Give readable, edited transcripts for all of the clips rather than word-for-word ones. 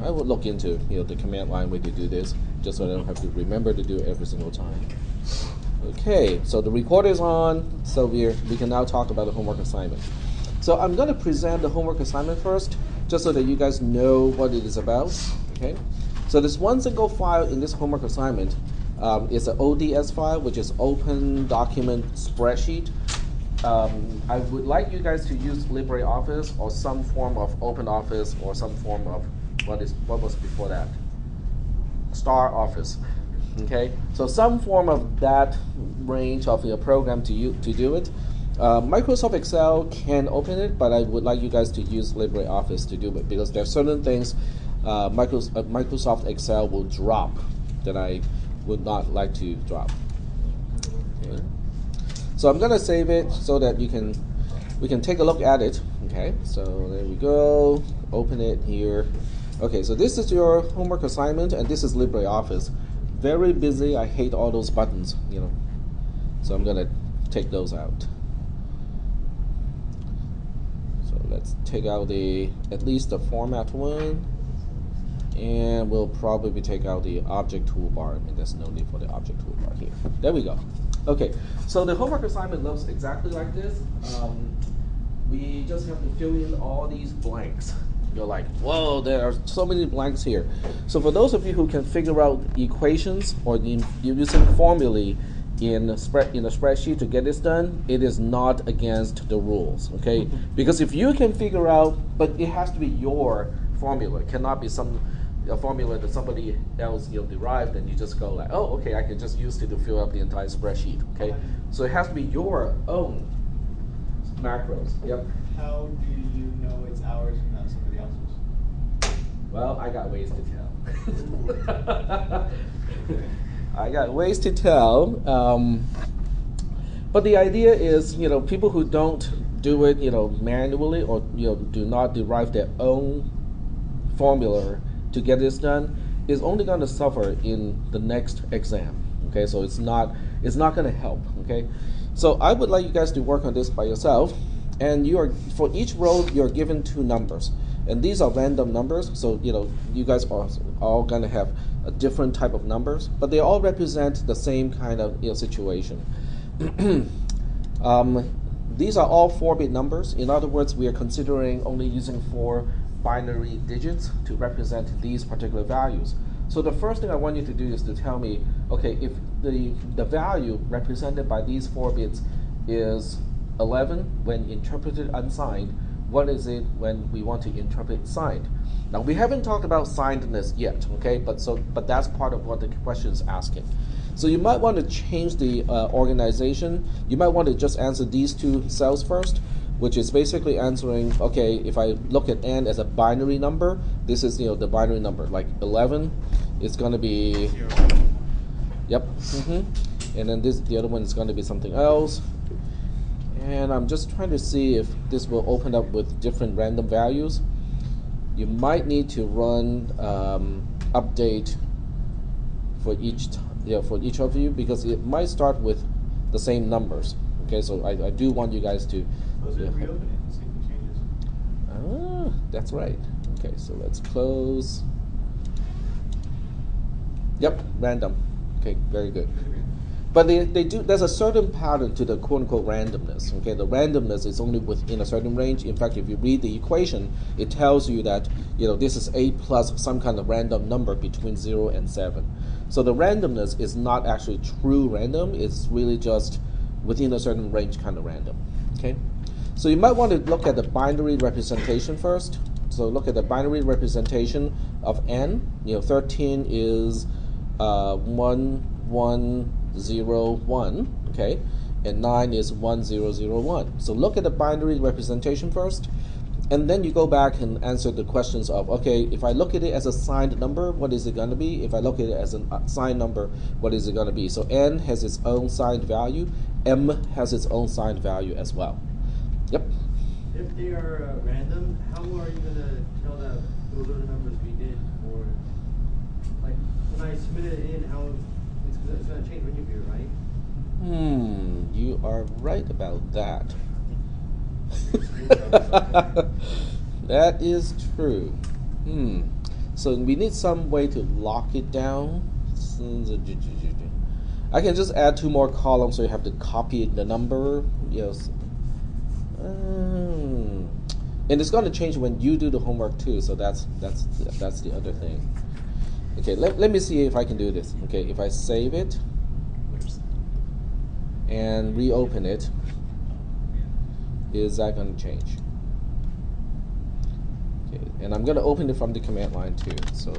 I will look into the command line way to do this, just so I don't have to remember to do it every single time. Okay, so the recorder is on, so we can now talk about the homework assignment. So I'm going to present the homework assignment first, just so that you guys know what it is about. Okay, so there's one single file in this homework assignment. It's an ODS file, which is Open Document Spreadsheet. I would like you guys to use LibreOffice or some form of OpenOffice or some form of what was before that? Star Office. Okay, so some form of that range of your program to do it. Microsoft Excel can open it, but I would like you guys to use LibreOffice to do it, because there are certain things Microsoft Excel will drop that I would not like to drop. Okay. So I'm gonna save it so that we can take a look at it. Okay, so there we go. Open it here. Okay, so this is your homework assignment, and this is LibreOffice. Very busy. I hate all those buttons, So I'm gonna take those out. So let's take out at least the format one, and we'll probably take out the object toolbar. I mean, there's no need for the object toolbar here. There we go. Okay, so the homework assignment looks exactly like this. We just have to fill in all these blanks. You're like, whoa, there are so many blanks here. So for those of you who can figure out equations or using formulae in a spreadsheet to get this done, it is not against the rules, okay? Because if you can figure out, but it has to be your formula. It cannot be a formula that somebody else derived, and you just go like, oh, okay, I can just use it to fill up the entire spreadsheet, okay? So it has to be your own macros. Yep. How do you know it's ours and not somebody else's? Well, I got ways to tell. I got ways to tell. But the idea is, people who don't do it, manually, or do not derive their own formula to get this done, is only going to suffer in the next exam. Okay, so it's not going to help. Okay, so I would like you guys to work on this by yourself, and for each row you're given 2 numbers, and these are random numbers. So you guys are all going to have a different type of numbers, but they all represent the same kind of situation. These are all 4-bit numbers. In other words, we are considering only using 4 binary digits to represent these particular values. So the first thing I want you to do is to tell me, okay, if the value represented by these 4 bits is 11 when interpreted unsigned, what is it when we want to interpret signed? Now, we haven't talked about signedness yet, okay, but that's part of what the question is asking. So you might want to change the organization. You might want to just answer these 2 cells first, which is basically answering, okay, if I look at n as a binary number, this is the binary number, like 11 is going to be 0. Yep. And then the other one is going to be something else. And I'm just trying to see if this will open up with different random values. You might need to run update for each of you, because it might start with the same numbers. Okay, so I do want you guys to Reopen it and see if it changes. That's right. Okay, so let's close. Yep, random. Okay, very good. But there's a certain pattern to the quote-unquote randomness. Okay, the randomness is only within a certain range. In fact, if you read the equation, it tells you that this is a plus some kind of random number between 0 and 7. So the randomness is not actually true random. It's really just within a certain range kind of random. Okay, so you might want to look at the binary representation first. So look at the binary representation of n. 13 is 1, 1, 0, 1, okay, and 9 is 1, 0, 0, 1. So look at the binary representation first, and then you go back and answer the questions of, okay, if I look at it as a signed number, what is it going to be? If I look at it as a signed number, what is it going to be? So n has its own signed value, m has its own signed value as well. Yep. If they are random, how are you going to tell that those are the numbers we did? Or, like, when I submit it in, how it's going to change when you view it, right? You are right about that. That is true. So we need some way to lock it down. I can just add 2 more columns, so you have to copy the number. Yes. And it's going to change when you do the homework too. So that's the other thing. Okay, let me see if I can do this. Okay, if I save it and reopen it, is that going to change? Okay, and I'm going to open it from the command line too. So,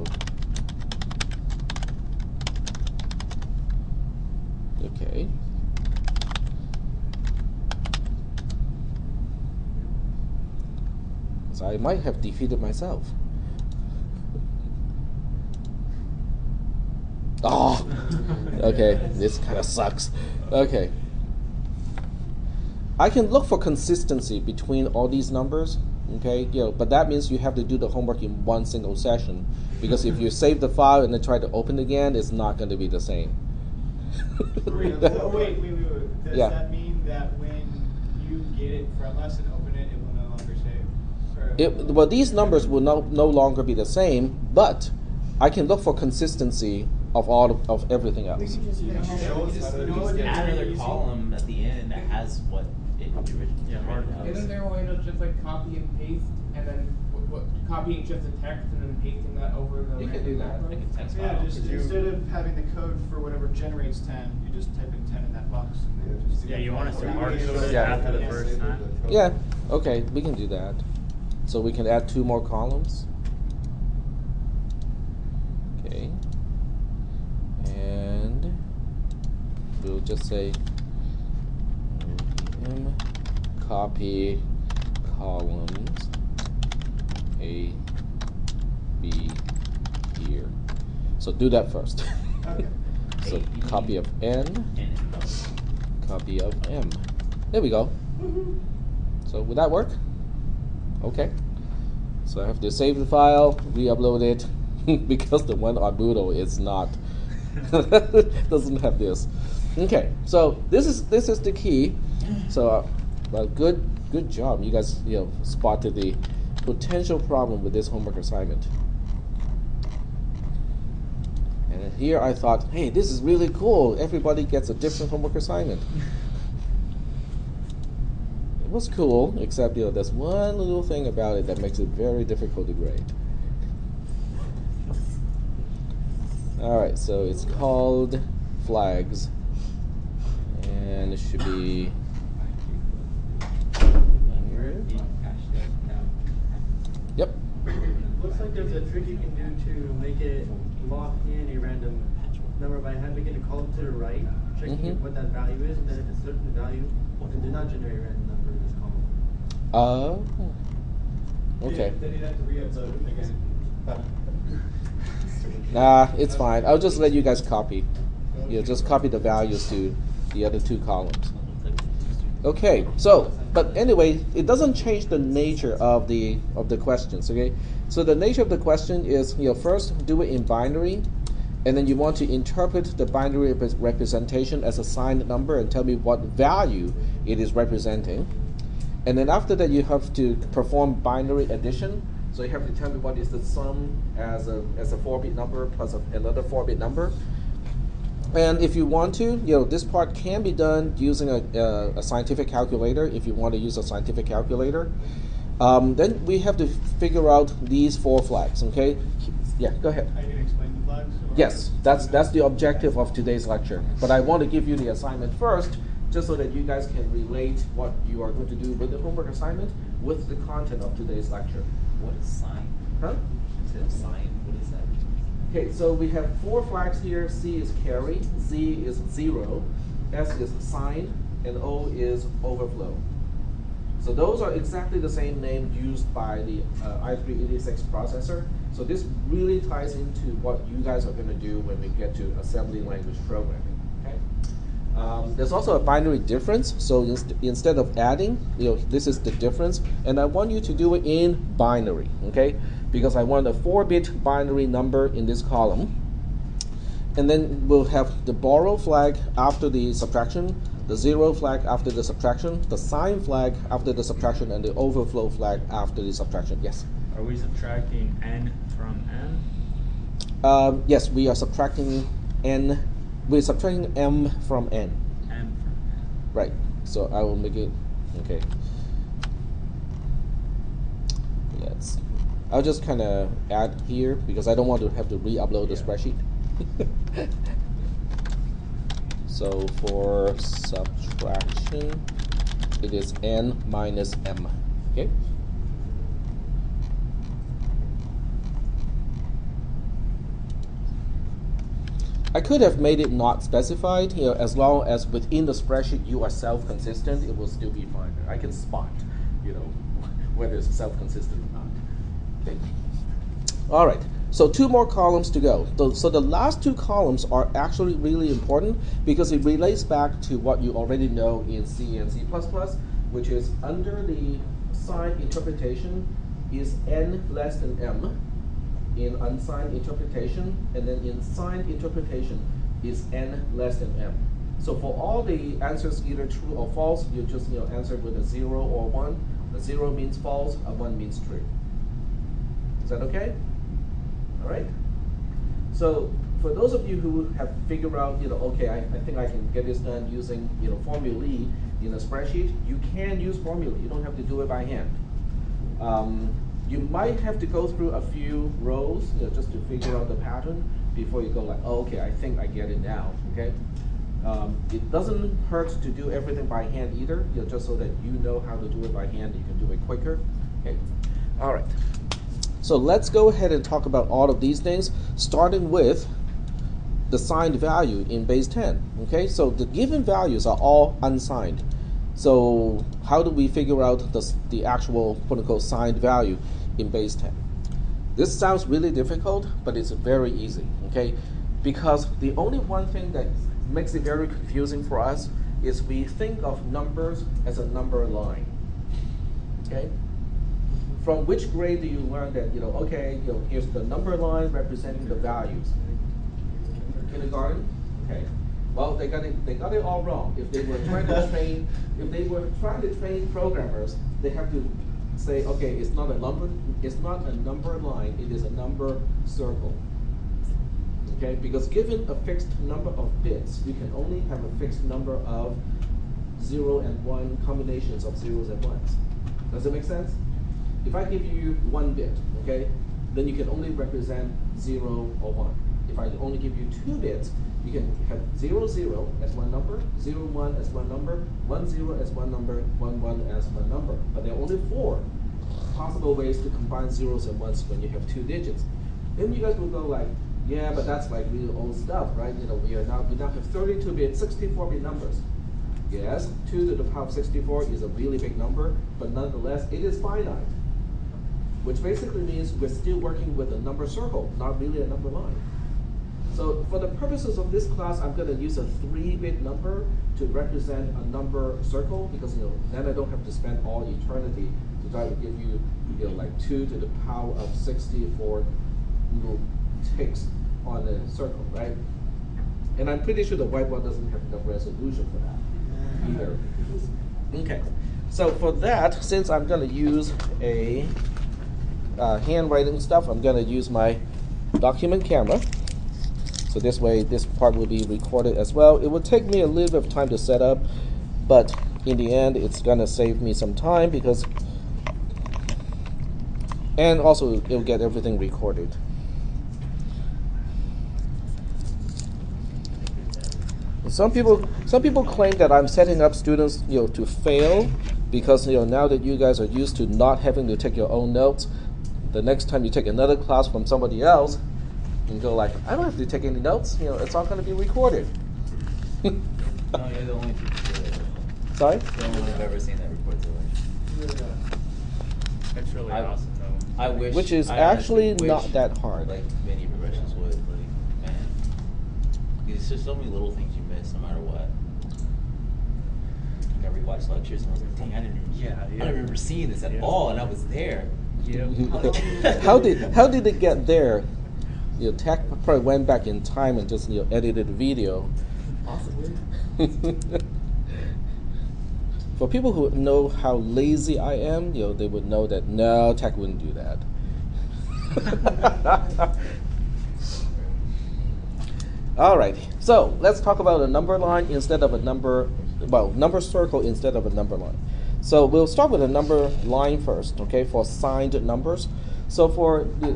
okay. So I might have defeated myself. Oh, okay, this kind of sucks. Okay. I can look for consistency between all these numbers, okay? But that means you have to do the homework in one single session, because if you save the file and then try to open it again, it's not going to be the same. Wait. Does that mean that when you get it from us and open it, it will no longer save? Well, these numbers will no longer be the same, but I can look for consistency of everything else. You just add another column at the end that has what it originally was. Isn't there a way to just like copy and paste, and then copying just the text and then pasting that over the? You can do that. Like a text Yeah, file. just instead of having the code for whatever generates 10, you just type in 10 in that box. And then just do Yeah, you want us to that. mark Yeah. it after the first time? Yeah, okay, we can do that. So we can add 2 more columns. Okay. And we'll just say copy columns A, B, here. So do that first. Okay. So copy of N, copy of M. There we go. So would that work? Okay. So I have to save the file, re-upload it, because the one on Moodle is not doesn't have this. Okay. So this is the key. So well, good job. You guys spotted the potential problem with this homework assignment. And here I thought, hey, this is really cool. Everybody gets a different homework assignment. It was cool, except there's one little thing about it that makes it very difficult to grade. Alright, so it's called flags. And it should be yep. Looks like there's a trick you can do to make it lock in a random number by having it a column to the right, checking what that value is, and then if it's a certain value, it did not generate a random number in this column. Okay. Then you'd have to re-upload it again. Nah, it's fine. I'll just let you guys copy. Just copy the values to the other 2 columns. Okay, so, but anyway, it doesn't change the nature of the questions, okay? So the nature of the question is, first do it in binary, and then you want to interpret the binary representation as a signed number and tell me what value it is representing. And then after that, you have to perform binary addition. So you have to tell me what is the sum as a 4-bit number plus another 4-bit number. And if you want to, this part can be done using a scientific calculator. If you want to use a scientific calculator, then we have to figure out these 4 flags. Okay? Yeah, go ahead. Are you going to explain the flags? Yes, that's the objective of today's lecture. But I want to give you the assignment first, just so that you guys can relate what you are going to do with the homework assignment with the content of today's lecture. What is sign? Huh? Instead of sign, what is that? Okay, so we have 4 flags here. C is carry, Z is 0, S is sign, and O is overflow. So those are exactly the same name used by the i386 processor. So this really ties into what you guys are going to do when we get to assembly language programming. Okay. There's also a binary difference. So instead of adding, this is the difference, and I want you to do it in binary. Okay, because I want a 4-bit binary number in this column, and then we'll have the borrow flag after the subtraction, the 0 flag after the subtraction, the sign flag after the subtraction, and the overflow flag after the subtraction. Yes. Are we subtracting n from m? Yes, we are subtracting n. We're subtracting m from n. M from n. Right. So I will make it. Okay. Let's. I'll just kind of add here because I don't want to have to re-upload the spreadsheet. So for subtraction, it is n minus m. Okay. I could have made it not specified, as long as within the spreadsheet you are self-consistent, it will still be fine. I can spot, whether it's self-consistent or not. Okay. All right. So 2 more columns to go. So the last 2 columns are actually really important because it relates back to what you already know in C and C++, which is under the signed interpretation is n less than m. In unsigned interpretation, and then in signed interpretation is n less than m. So for all the answers either true or false, you just answer with a 0 or 1. A 0 means false, a 1 means true. Is that okay? All right. So for those of you who have figured out, okay, I think I can get this done using formulae in a spreadsheet, you can use formulae. You don't have to do it by hand. You might have to go through a few rows just to figure out the pattern before you go like, oh, okay, I think I get it now. Okay. It doesn't hurt to do everything by hand either, just so that you know how to do it by hand. You can do it quicker. Okay. All right. So let's go ahead and talk about all of these things, starting with the signed value in base 10. Okay. So the given values are all unsigned. So how do we figure out the actual quote-unquote signed value in base 10? This sounds really difficult, but it's very easy, okay? Because the only one thing that makes it very confusing for us is we think of numbers as a number line, okay? From which grade do you learn that, okay, here's the number line representing the values? Kindergarten? Okay. Well, they got it all wrong. If they were trying to train programmers, they have to say, okay, it's not a number line, it is a number circle. Okay, because given a fixed number of bits, you can only have a fixed number of 0 and 1 combinations of zeros and ones. Does it make sense? If I give you 1 bit, okay, then you can only represent 0 or 1. If I only give you 2 bits, you can have 0, 0 as one number, 0, 1 as one number, 1, 0 as one number, 1, 1 as one number. But there are only 4 possible ways to combine zeros and ones when you have 2 digits. Then you guys will go like, yeah, but that's like really old stuff, right? We now have 32-bit, 64-bit numbers. Yes, 2 to the power of 64 is a really big number, but nonetheless, it is finite. Which basically means we're still working with a number circle, not really a number line. So for the purposes of this class, I'm going to use a 3-bit number to represent a number circle because then I don't have to spend all eternity to try to give you like 2 to the power of 64 little ticks on a circle, right? And I'm pretty sure the whiteboard doesn't have enough resolution for that either. Okay, so for that, since I'm going to use a handwriting stuff, I'm going to use my document camera. So this way, this part will be recorded as well. It will take me a little bit of time to set up, but in the end, it's gonna save me some time and also it'll get everything recorded. Some people claim that I'm setting up students, to fail because now that you guys are used to not having to take your own notes, the next time you take another class from somebody else, you go like, I don't have to take any notes. It's all going to be recorded. No, you're the only teacher. Sorry? The only one I've ever seen that records it. That's really awesome, though. I wish. Which is I actually honestly not wish, that hard. Like many progressions would, man. There's just so many little things you miss, no matter what. Like I rewatched lectures and I was like, dang, I don't remember seeing this at all, and I was there. How did it get there? Tech probably went back in time and just edited the video. Possibly. For people who know how lazy I am, they would know that no, Tech wouldn't do that. All right, so let's talk about a number line instead of a number, well, number circle instead of a number line. So we'll start with a number line first, okay, for signed numbers. So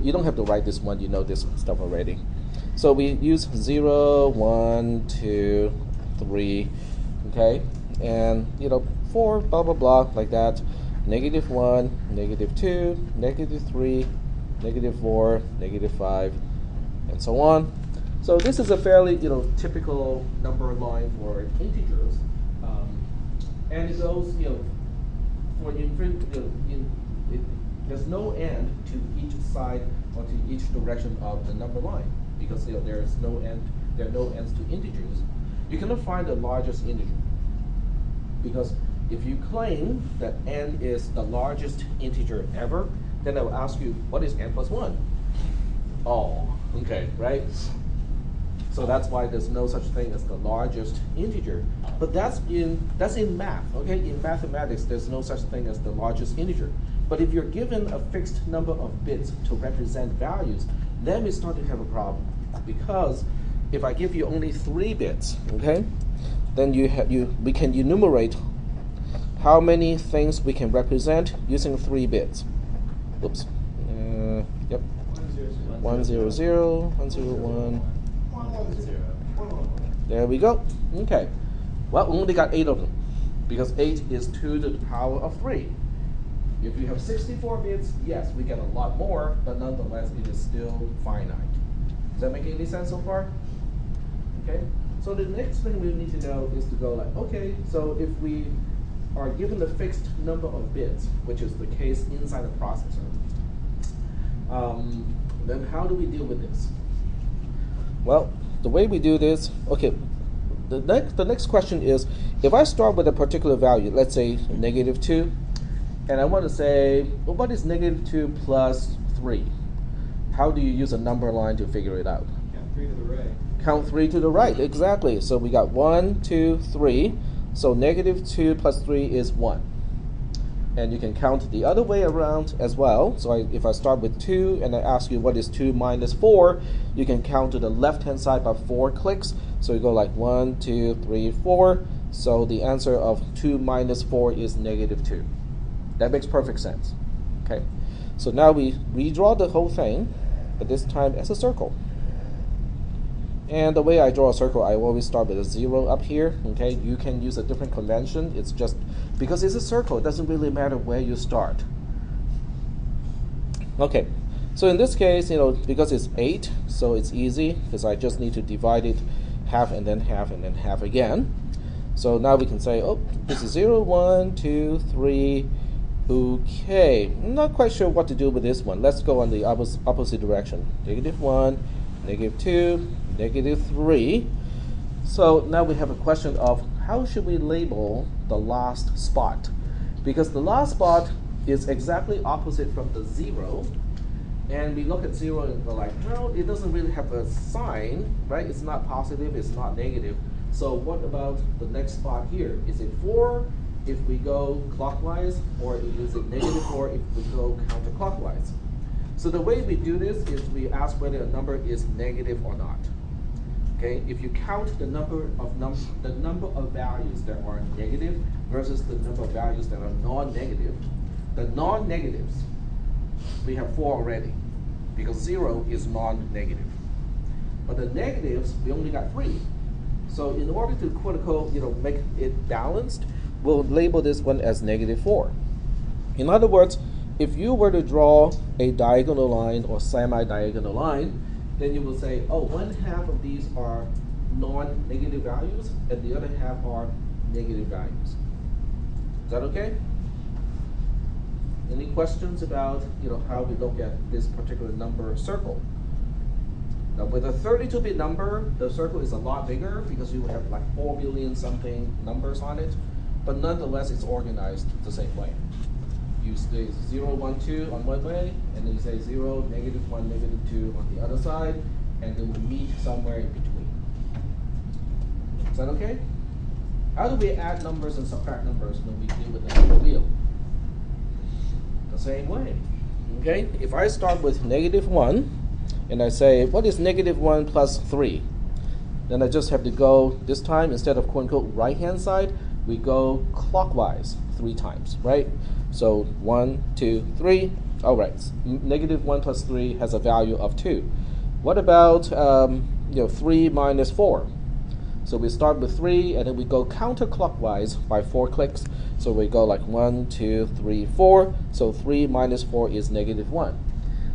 you don't have to write this one, you know this stuff already. So we use 0, 1, 2, 3, okay, and 4, blah, blah, blah, like that. -1, -2, -3, -4, -5, and so on. So this is a fairly typical number line for integers, and it goes for there's no end to each side or to each direction of the number line because there are no ends to integers. You cannot find the largest integer because if you claim that n is the largest integer ever, then I will ask you, what is n plus 1? Oh, okay, right? So that's why there's no such thing as the largest integer. But that's in math, okay? In mathematics, there's no such thing as the largest integer. But if you're given a fixed number of bits to represent values, then we start to have a problem. Because if I give you only 3 bits, okay, then we can enumerate how many things we can represent using 3 bits. Oops. Yep. 1, 0, 0, 1, 0, 1. There we go. Okay. Well, we only got 8 of them because 8 is 2 to the power of 3. If you have 64 bits, yes, we get a lot more, but nonetheless, it is still finite. Does that make any sense so far? Okay. So the next thing we need to know is to go like, okay, so if we are given a fixed number of bits, which is the case inside the processor, then how do we deal with this? Well, the way we do this, okay, the next question is, if I start with a particular value, let's say -2, and I want to say, well, what is -2 plus 3? How do you use a number line to figure it out? Count 3 to the right. Count 3 to the right, exactly. So we got 1, 2, 3. So -2 plus 3 is 1. And you can count the other way around as well. So if I start with 2 and I ask you what is 2 minus 4, you can count to the left-hand side by 4 clicks. So you go like 1, 2, 3, 4. So the answer of 2 minus 4 is -2. That makes perfect sense. Okay. So now we redraw the whole thing, but this time as a circle. And the way I draw a circle, I always start with a 0 up here. Okay, you can use a different convention. It's just because it's a circle, it doesn't really matter where you start. Okay, so in this case, because it's 8, so it's easy because I just need to divide it half and then half and then half again. So now we can say, oh, this is 0, 1, 2, 3. Okay, I'm not quite sure what to do with this one. Let's go on the opposite direction. -1, -2, -3. So now we have a question of how should we label the last spot? Because the last spot is exactly opposite from the 0. And we look at 0 and go like, well, it doesn't really have a sign, right? It's not positive, it's not negative. So what about the next spot here? Is it 4 if we go clockwise, or is it -4 if we go counterclockwise? So the way we do this is we ask whether a number is negative or not. Okay, if you count the number of values that are negative versus the number of values that are non-negative, the non-negatives, we have 4 already, because 0 is non-negative. But the negatives, we only got 3. So in order to quote-unquote, make it balanced, we'll label this one as -4. In other words, if you were to draw a diagonal line or semi-diagonal line, then you will say, oh, 1/2 of these are non-negative values, and the other half are negative values. Is that okay? Any questions about how we look at this particular number circle? Now with a 32-bit number, the circle is a lot bigger because you have like 4 billion something numbers on it, but nonetheless it's organized the same way. You say 0, 1, 2 on one way, and then you say 0, -1, -2 on the other side, and they will meet somewhere in between. Is that okay? How do we add numbers and subtract numbers when we deal with the number wheel? The same way. Okay, if I start with -1, and I say, what is -1 plus 3? Then I just have to go, this time, instead of quote-unquote right-hand side, we go clockwise 3 times, right? So 1, 2, 3. All right, -1 plus 3 has a value of 2. What about 3 minus 4? So we start with 3, and then we go counterclockwise by 4 clicks. So we go like 1, 2, 3, 4. So 3 minus 4 is -1.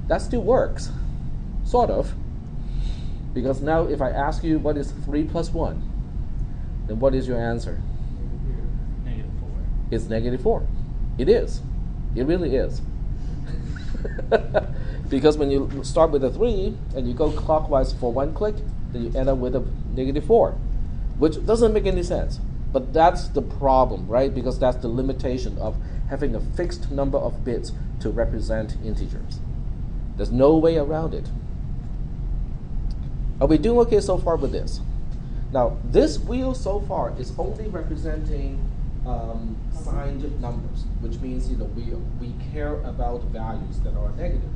That still works, sort of. Because now if I ask you what is 3 plus 1, then what is your answer? -4. It's -4. It is. It really is. Because when you start with a 3 and you go clockwise for 1 click, then you end up with a -4, which doesn't make any sense. But that's the problem, right? Because that's the limitation of having a fixed number of bits to represent integers. There's no way around it. Are we doing okay so far with this? Now, this wheel so far is only representing signed numbers, which means we care about values that are negative.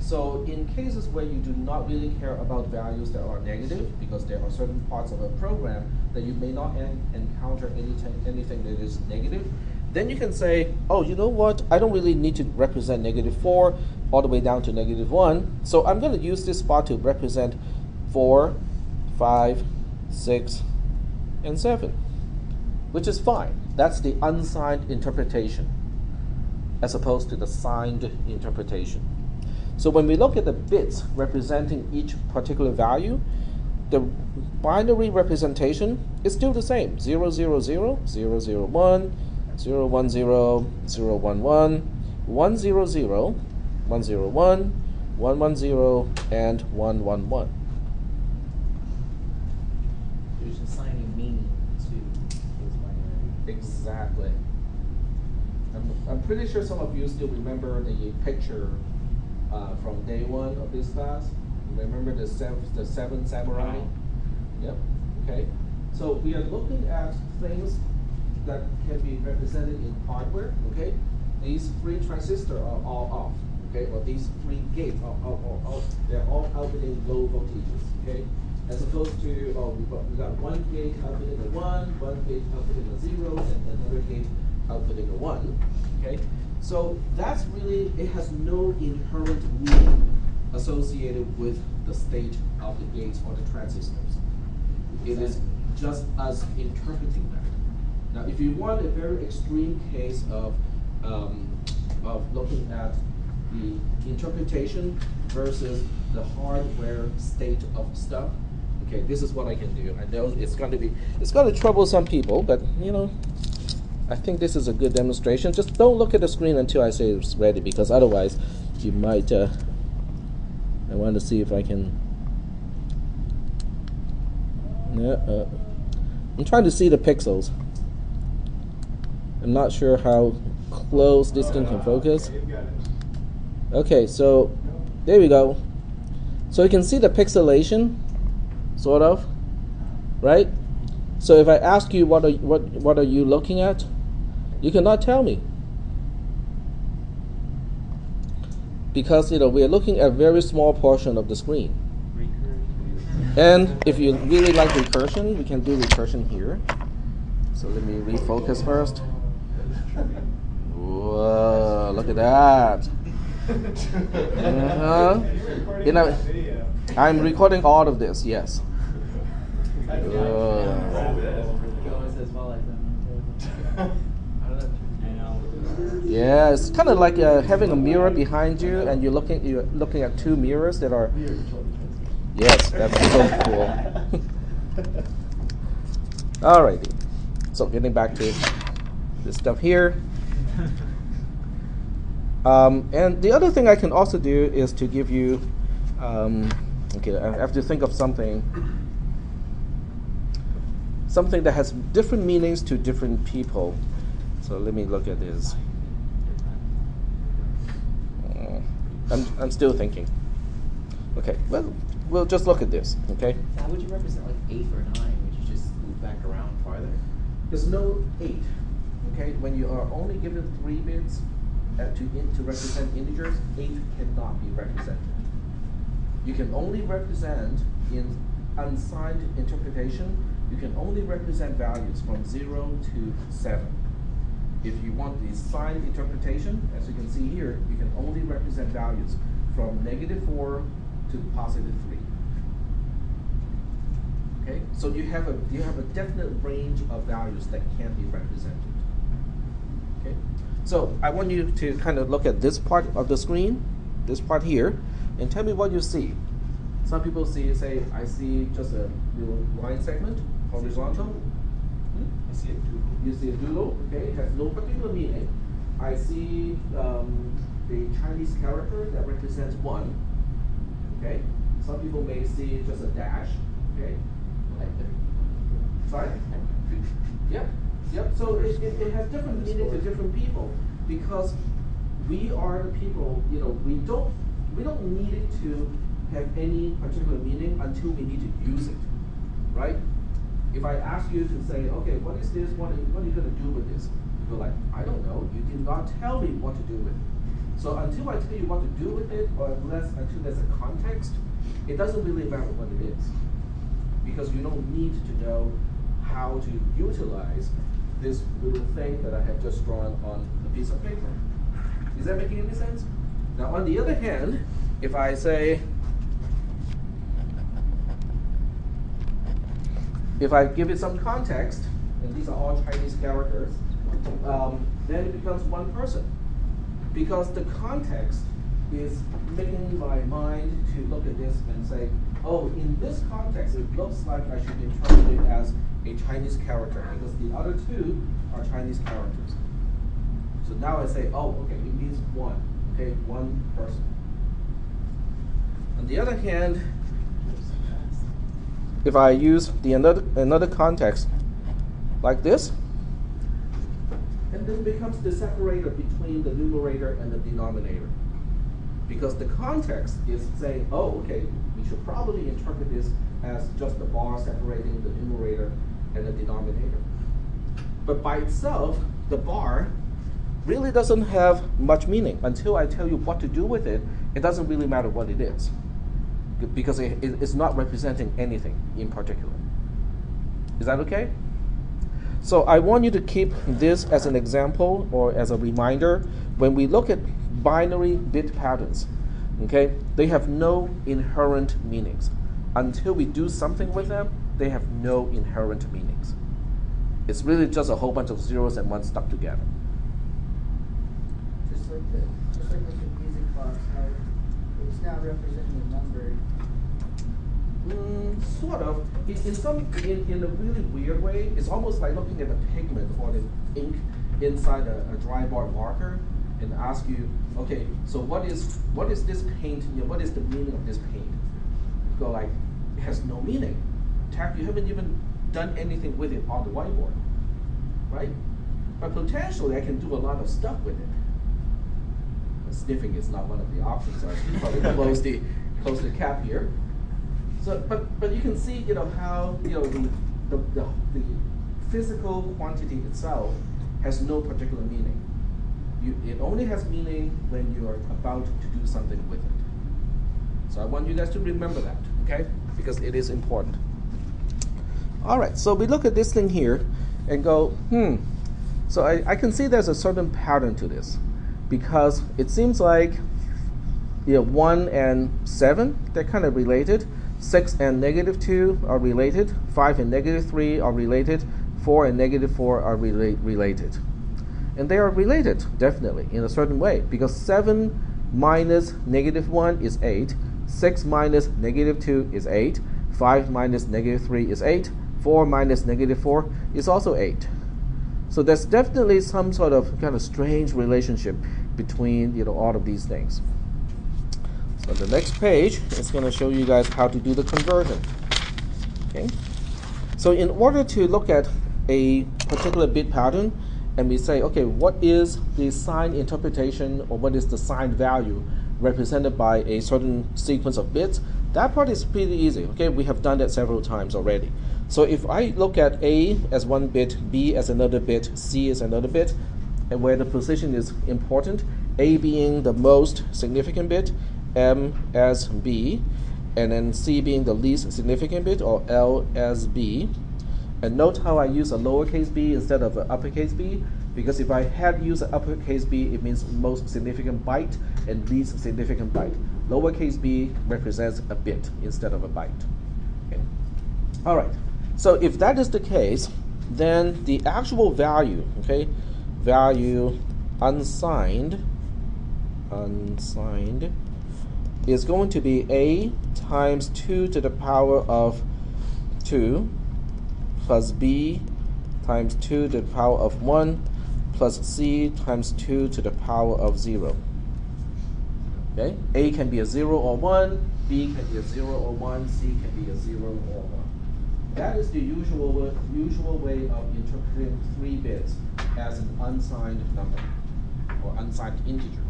So in cases where you do not really care about values that are negative, because there are certain parts of a program that you may not encounter anything that is negative, then you can say, oh, you know what? I don't really need to represent -4 all the way down to -1. So I'm going to use this spot to represent 4, 5, 6, and 7, which is fine. That's the unsigned interpretation, as opposed to the signed interpretation. So when we look at the bits representing each particular value, the binary representation is still the same: 0, 0, 0, 0, 0, 1, 0, 1, 0, 0, 1, 1, 1, 0, 0, 1, 0, 1, 1, 1, 0, and 1, 1, 1. There's assigning meaning to those binary. Exactly. I'm pretty sure some of you still remember the picture from day 1 of this class. Remember the seven samurai? Yep. Okay. So we are looking at things that can be represented in hardware. Okay. These 3 transistors are all off. Okay. Or these 3 gates are all they're all outputting low voltages. Okay. As opposed to we got 1 gate outputting a 1 gate outputting a 0, and another gate outputting a 1. Okay. So that's really, it has no inherent meaning associated with the state of the gates or the transistors. It is just us interpreting that. Now, if you want a very extreme case of looking at the interpretation versus the hardware state of stuff, okay, this is what I can do. I know it's going to trouble some people, but I think this is a good demonstration. Just don't look at the screen until I say it's ready, because otherwise you might, I want to see if I can, I'm trying to see the pixels. I'm not sure how close this thing can focus. Okay, so there we go. So you can see the pixelation, sort of, right? So if I ask you what are you looking at, you cannot tell me, because we are looking at a very small portion of the screen. And if you really like recursion, we can do recursion here. So let me refocus first. Whoa, look at that. I'm recording all of this, yes. Yeah, it's kind of like having a mirror behind you, and you're looking at 2 mirrors that are. Yes, that's so cool. Alrighty, so getting back to this stuff here. And the other thing I can also do is to give you. Okay, I have to think of something that has different meanings to different people. So let me look at this. I'm still thinking. Okay, well, we'll just look at this, okay? How would you represent like 8 or 9? Would you just move back around farther? There's no 8, okay? When you are only given 3 bits, to represent integers, 8 cannot be represented. You can only represent in unsigned interpretation, you can only represent values from 0 to 7. If you want the signed interpretation, as you can see here, you can only represent values from -4 to +3. Okay, so you have a definite range of values that can be represented. Okay, so I want you to kind of look at this part of the screen, this part here, and tell me what you see. Some people say, I see just a little line segment, horizontal. I see a doodle. You see a doodle, okay, it has no particular meaning. I see the Chinese character that represents 1, okay. Some people may see just a dash, okay. Sorry? Yep, yep, so it has different meaning to different people, because we are the people, you know, we don't need it to have any particular meaning until we need to use it, right? If I ask you to say, okay, what is this? What are you going to do with this? You're like, I don't know. You did not tell me what to do with it. So until I tell you what to do with it, or until there's a context, it doesn't really matter what it is, because you don't need to know how to utilize this little thing that I have just drawn on a piece of paper. Is that making any sense? Now, on the other hand, if I say, if I give it some context, and these are all Chinese characters, then it becomes one person. Because the context is making my mind to look at this and say, oh, in this context, it looks like I should interpret it as a Chinese character, because the other two are Chinese characters. So now I say, oh, okay, it means 1, okay, 1 person. On the other hand, if I use another context like this, and then becomes the separator between the numerator and the denominator. Because the context is saying, oh, okay, we should probably interpret this as just the bar separating the numerator and the denominator. But by itself, the bar really doesn't have much meaning. Until I tell you what to do with it, it doesn't really matter what it is, because it's not representing anything in particular. Is that okay? So I want you to keep this as an example or as a reminder when we look at binary bit patterns. Okay, they have no inherent meanings. Until we do something with them, they have no inherent meanings. It's really just a whole bunch of zeros and ones stuck together. Just like with the music box, how it's not representing a number. Sort of. In a really weird way, it's almost like looking at the pigment or the ink inside a dry bar marker and ask you, okay, so what is this paint? You know, what is the meaning of this paint? You go like, it has no meaning. You haven't even done anything with it on the whiteboard, right? But potentially, I can do a lot of stuff with it. Sniffing is not one of the options. So I should probably close the cap here. So, but you can see, you know, how, you know, the physical quantity itself has no particular meaning. It only has meaning when you are about to do something with it. So I want you guys to remember that, okay? Because it is important. All right, so we look at this thing here and go, So I can see there's a certain pattern to this, because it seems like, you know, 1 and 7, they're kind of related. 6 and -2 are related. 5 and -3 are related. 4 and -4 are related. And they are related, definitely, in a certain way, because 7 minus -1 is 8. 6 minus -2 is 8. 5 minus -3 is 8. 4 minus -4 is also 8. So there's definitely some sort of kind of strange relationship between, you know, all of these things. So the next page is going to show you guys how to do the conversion. Okay. So in order to look at a particular bit pattern, and we say, okay, what is the signed interpretation, or what is the signed value represented by a certain sequence of bits, that part is pretty easy. Okay, we have done that several times already. So if I look at A as one bit, B as another bit, C as another bit, and where the position is important, A being the most significant bit, M as B, and then C being the least significant bit, or L as B. And note how I use a lowercase b instead of an uppercase b, because if I had used an uppercase b, it means most significant byte and least significant byte. Lowercase b represents a bit instead of a byte. Okay. All right. So if that is the case, then the actual value, okay, value unsigned, is going to be a times 2 to the power of 2 plus b times 2 to the power of 1 plus c times 2 to the power of 0. Okay? A can be a 0 or 1, b can be a 0 or 1, c can be a 0 or 1. That is the usual way of interpreting 3 bits as an unsigned number or unsigned integer.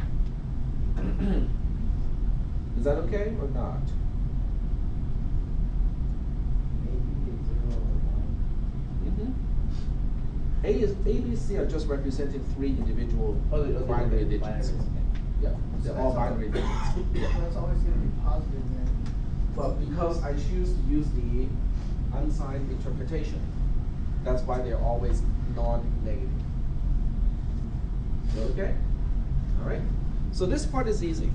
Is that okay or not? A, B, C are just representing 3 individual binary digits. Yeah, they're all binary digits. So it's always going to be positive then. But because I choose to use the unsigned interpretation, that's why they're always non-negative. Okay? All right? So this part is easy.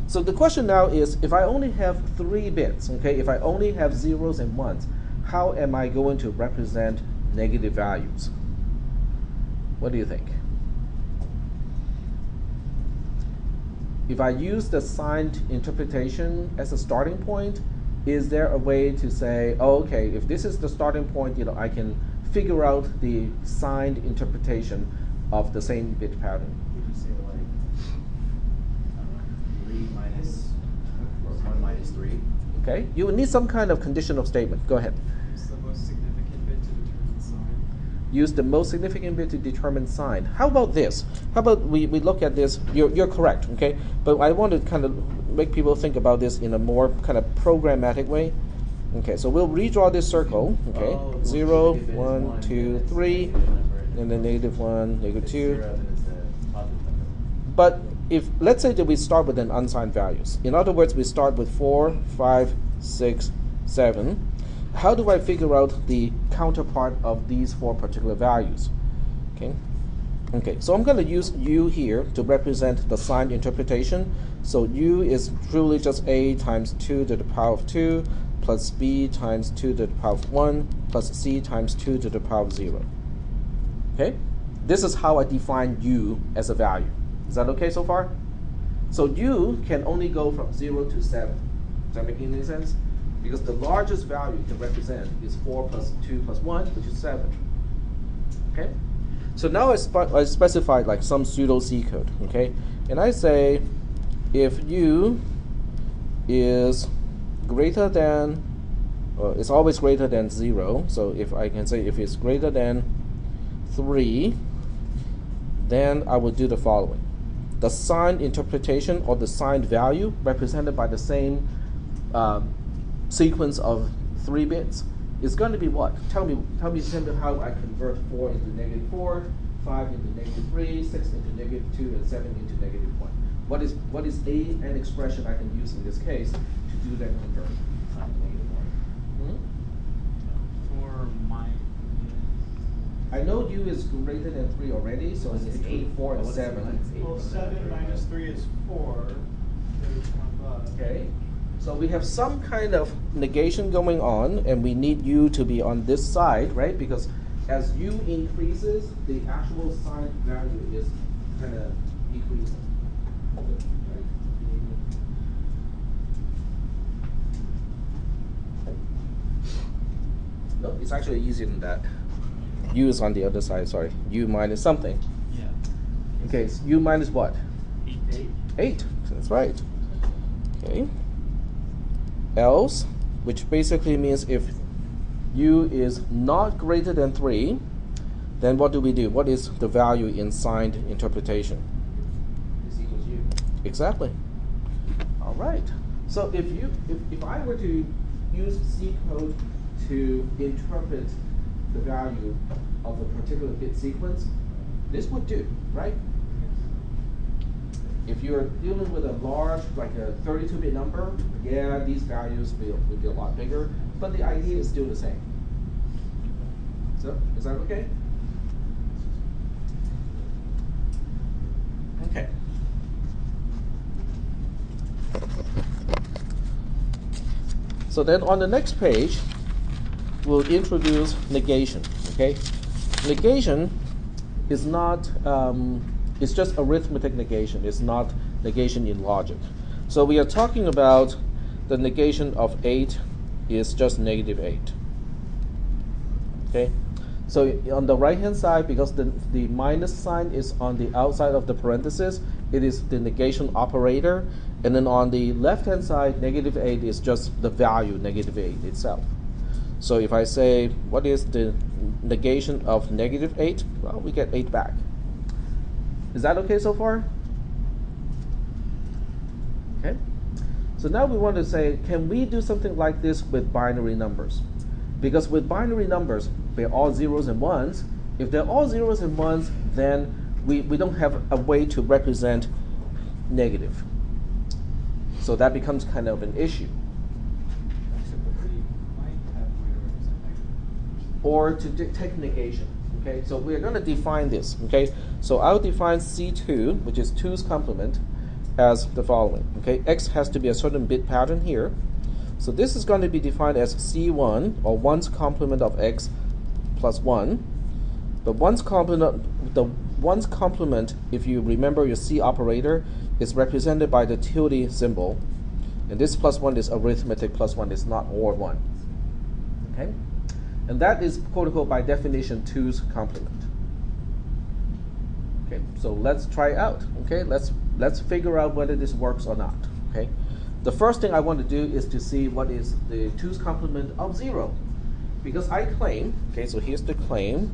So the question now is, if I only have 3 bits, okay, if I only have zeros and ones, how am I going to represent negative values? What do you think? If I use the signed interpretation as a starting point, is there a way to say, oh, okay, if this is the starting point, I can figure out the signed interpretation of the same bit pattern? Would you say like 3 minus or 1 minus 3? Okay, you would need some kind of conditional statement. Go ahead. Use the most significant bit to determine sign. Use the most significant bit to determine sign. How about this? How about we look at this? You're correct, okay? But I want to kind of make people think about this in a more kind of programmatic way. Okay, so we'll redraw this circle, okay? Oh, 0, the 1, 2, 3, and then -1, -2. But if, let's say that we start with an unsigned values. In other words, we start with 4, 5, 6, 7. How do I figure out the counterpart of these 4 particular values? Okay, so I'm going to use u here to represent the signed interpretation. So u is truly just a times 2 to the power of 2 plus b times 2 to the power of 1 plus c times 2 to the power of 0. Okay, this is how I define u as a value. Is that okay so far? So u can only go from 0 to 7. Does that make any sense? Because the largest value you can represent is 4 plus 2 plus 1, which is 7. Okay? So now I specified like some pseudo C code, okay? And I say if u is greater than, it's always greater than 0. So if I can say if it's greater than 3, then I will do the following. The signed interpretation or the signed value represented by the same sequence of 3 bits is going to be what? Tell me how I convert 4 into -4, 5 into -3, 6 into -2, and 7 into -1. What is an expression I can use in this case to do that conversion? Hmm? 4 minus. I know u is greater than 3 already, so it's between 4 and 7. Well, 7 minus 3 is 4. Okay. So we have some kind of negation going on, and we need u to be on this side, right? Because as u increases, the actual signed value is kind of decreasing. Right? No, it's actually easier than that. U is on the other side, sorry. U minus something. Yeah. Okay, so u minus what? 8. 8, that's right. Okay. Else, which basically means if u is not greater than 3, then what do we do? What is the value in signed interpretation? This equals u. Exactly. All right. So if I were to use C code to interpret the value of a particular bit sequence, This would do, right? If you're dealing with a large, like a 32-bit number, yeah, these values will be a lot bigger, but the idea is still the same. So, is that okay? Okay. So then on the next page, we'll introduce negation, okay? Negation is not, it's just arithmetic negation. It's not negation in logic. So we are talking about the negation of 8 is just -8. Okay? So on the right-hand side, because the minus sign is on the outside of the parenthesis, it is the negation operator. And then on the left-hand side, -8 is just the value, -8 itself. So if I say, what is the negation of -8? Well, we get 8 back. Is that okay so far? Okay. So now we want to say, can we do something like this with binary numbers? Because with binary numbers, they're all zeros and ones. If they're all zeros and ones, then we don't have a way to represent negative. So that becomes kind of an issue. Or to detect negation. Okay, so we're going to define this. Okay, so I'll define C2, which is 2's complement, as the following. Okay, X has to be a certain bit pattern here. So this is going to be defined as C1, or 1's complement of X plus 1. The 1's complement, if you remember your C operator, is represented by the tilde symbol. And this plus 1 is arithmetic plus 1, is not or 1. Okay? And that is, quote unquote, by definition, 2's complement. Okay, so let's try it out. Okay, let's figure out whether this works or not. Okay, the first thing I want to do is to see what is the 2's complement of 0, because I claim. Okay, so here's the claim.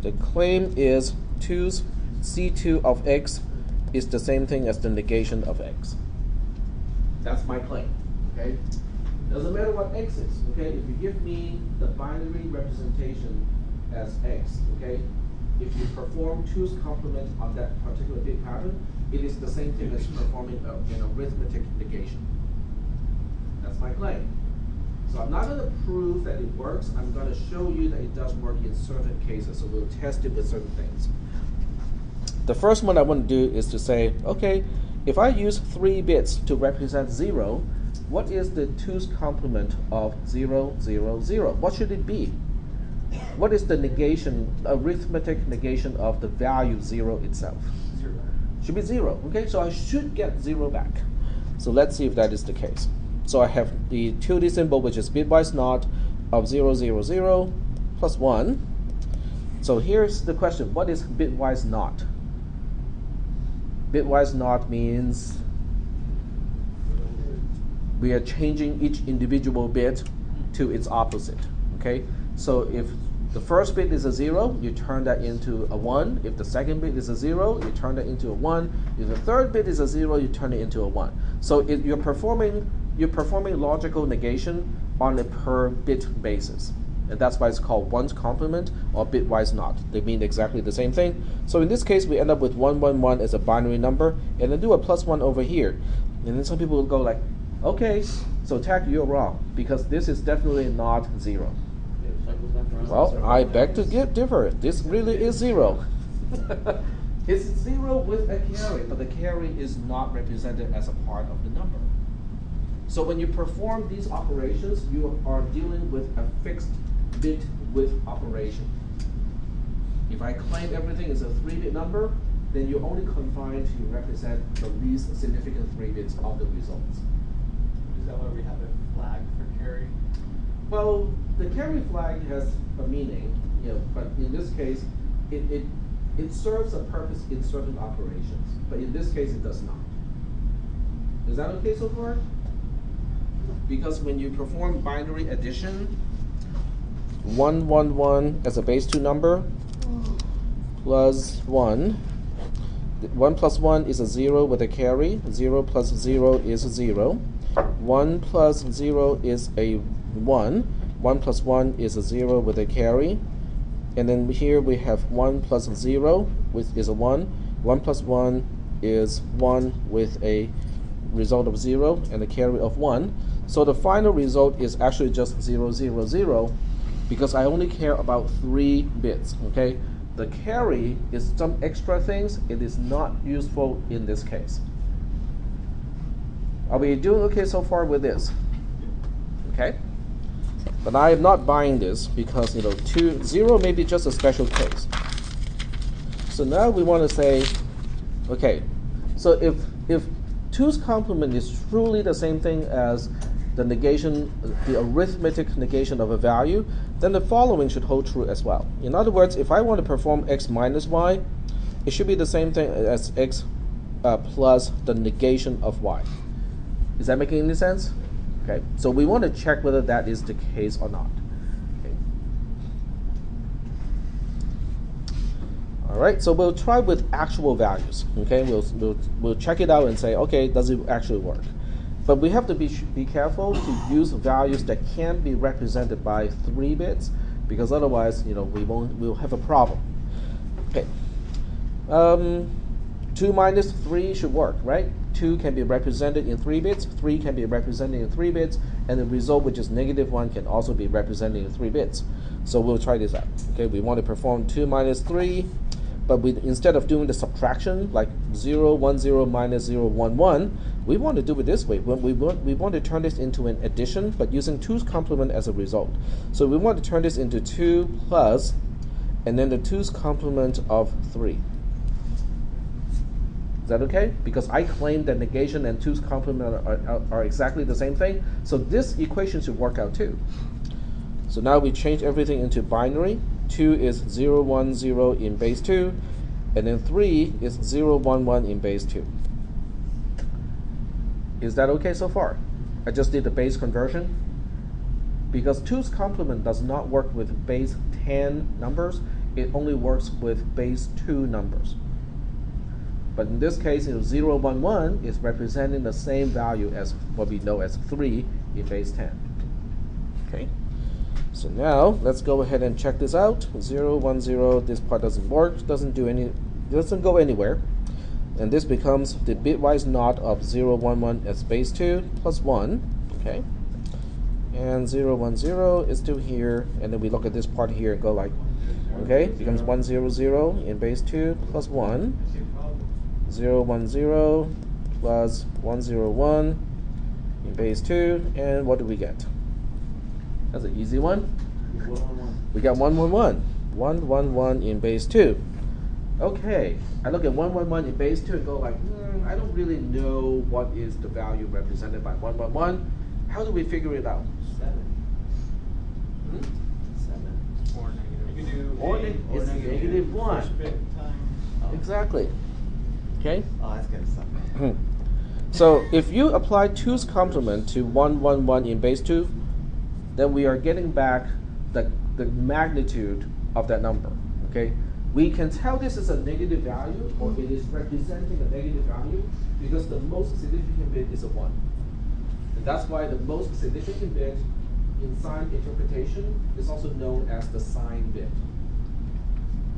The claim is 2's C2 of X is the same thing as the negation of X. That's my claim. Okay. Doesn't matter what X is, okay? If you give me the binary representation as X, okay? If you perform 2's complement on that particular bit pattern, it is the same thing as performing an arithmetic negation. That's my claim. So I'm not going to prove that it works. I'm going to show you that it does work in certain cases. So we'll test it with certain things. The first one I want to do is to say, okay, if I use 3 bits to represent 0, what is the 2's complement of 0, 0, 0? What should it be? What is the negation, arithmetic negation of the value 0 itself? 0. Should be 0. Okay, so I should get 0 back. So let's see if that is the case. So I have the tilde symbol, which is bitwise not of 0, 0, 0 plus 1. So here's the question: what is bitwise not? Bitwise not means we are changing each individual bit to its opposite. Okay, so if the first bit is a 0, you turn that into a 1. If the second bit is a 0, you turn that into a 1. If the third bit is a 0, you turn it into a 1. So you're performing logical negation on a per bit basis, and that's why it's called 1's complement or bitwise not. They mean exactly the same thing. So in this case, we end up with 1, 1, 1 as a binary number, and then do a plus 1 over here. And then some people will go like, okay, so Tack, you're wrong, because this is definitely not 0. Well, I beg to differ. This really is 0. It's 0 with a carry, but the carry is not represented as a part of the number. So when you perform these operations, you are dealing with a fixed bit width operation. If I claim everything is a 3-bit number, then you're only confined to represent the least significant 3 bits of the results. Is that why we have a flag for carry? Well, the carry flag has a meaning, but in this case, it serves a purpose in certain operations, but in this case, it does not. Is that okay so far? Because when you perform binary addition, 1, 1, 1 as a base 2 number, plus 1. 1 plus 1 is a 0 with a carry. 0 plus 0 is 0. 1 plus 0 is a 1. 1 plus 1 is a 0 with a carry. And then here we have 1 plus 0, which is a 1. 1 plus 1 is 1 with a result of 0 and a carry of 1. So the final result is actually just 0, 0, 0, because I only care about 3 bits, okay? The carry is some extra things. It is not useful in this case. Are we doing okay so far with this? Okay? But I am not buying this because 0 may be just a special case. So now we want to say, okay, so if 2's complement is truly the same thing as the negation, the arithmetic negation of a value, then the following should hold true as well. In other words, if I want to perform x minus y, it should be the same thing as x plus the negation of y. Is that making any sense? Okay, so we want to check whether that is the case or not. Okay. All right, so we'll try with actual values. Okay, we'll check it out and say, okay, does it actually work? But we have to be careful to use values that can be represented by 3 bits, because otherwise, we'll have a problem. Okay. 2 minus 3 should work, right? 2 can be represented in 3 bits, 3 can be represented in 3 bits, and the result, which is -1, can also be represented in 3 bits. So we'll try this out. Okay, we want to perform 2 minus 3, but instead of doing the subtraction, like 0, 1, 0 minus 0, 1, 1, we want to do it this way. We want to turn this into an addition, but using 2's complement as a result. So we want to turn this into 2 plus, and then the 2's complement of 3. Is that okay? Because I claim that negation and 2's complement are exactly the same thing. So this equation should work out too. So now we change everything into binary. 2 is 0, 1, 0 in base 2. And then 3 is 0, 1, 1 in base 2. Is that okay so far? I just did the base conversion. Because 2's complement does not work with base 10 numbers. It only works with base 2 numbers. But in this case, 0, 1, 1 is representing the same value as what we know as 3 in base 10. Okay. So now let's go ahead and check this out. 0, 1, 0. This part doesn't work. Doesn't go anywhere. And this becomes the bitwise knot of 0, 1, 1 as base 2 plus 1. Okay. And 0, 1, 0 is still here. And then we look at this part here and go like, okay, becomes 1, 0, 0 in base 2 plus 1. 0, 1, 0 plus 1, 0, 1 in base 2. And what do we get? That's an easy one. We got 1, 1, 1. 1, 1, 1 in base 2. Okay, I look at 1, 1, 1 in base 2 and go like, I don't really know what is the value represented by 1, 1, 1. How do we figure it out? 7. 7. Or negative. Or it's negative 1. First bit time. Exactly. Okay? Oh, that's gonna suck. So if you apply 2's complement to 1, 1, 1 in base 2, then we are getting back the magnitude of that number. Okay? We can tell this is a negative value, or it is representing a negative value, because the most significant bit is a 1. And that's why the most significant bit in sign interpretation is also known as the sign bit.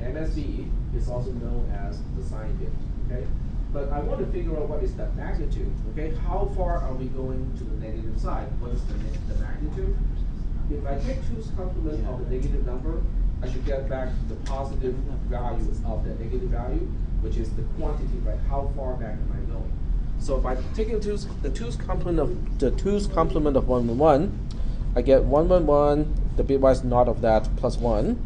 MSB is also known as the sign bit. Okay? But I want to figure out what is that magnitude. Okay? How far are we going to the negative side? What is the magnitude? If I take 2's complement of the negative number, I should get back the positive value of the negative value, which is the quantity, right? How far back am I going? So if I take the 2's complement of 1, 1, 1, I get 1, 1, 1, the bitwise knot of that plus 1.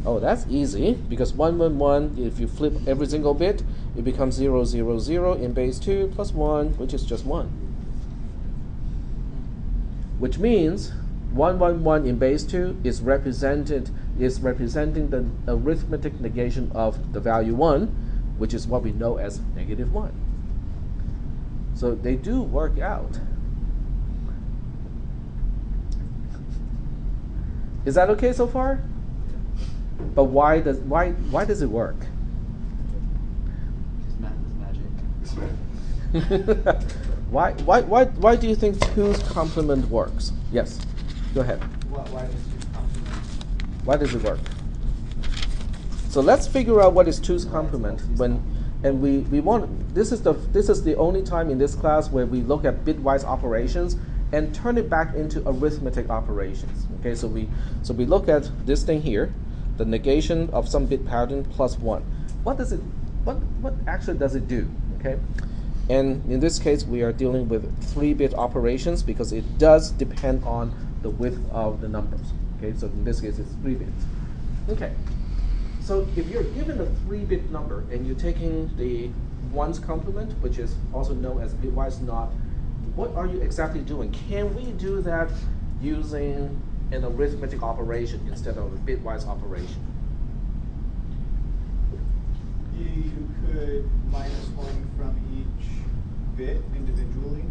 Oh, that's easy, because 1, 1, 1, if you flip every single bit, it becomes 0, 0, 0 in base 2 plus 1, which is just 1. Which means 1, 1, 1 in base 2 is representing the arithmetic negation of the value 1, which is what we know as negative 1. So they do work out. Is that okay so far? But why does it work? Just math is magic. Why do you think 2's complement works? Yes. Go ahead. Why does 2's complement? Why does it work? So let's figure out what is 2's complement and we want this is the only time in this class where we look at bitwise operations and turn it back into arithmetic operations. Okay, so we look at this thing here, the negation of some bit pattern plus 1. What actually does it do? Okay, and in this case we are dealing with 3-bit operations because it does depend on the width of the numbers. Okay, so in this case it's 3 bits. Okay, so if you're given a 3-bit number and you're taking the 1's complement, which is also known as bitwise not, what are you exactly doing? Can we do that using an arithmetic operation instead of a bitwise operation? You could minus 1 from each bit individually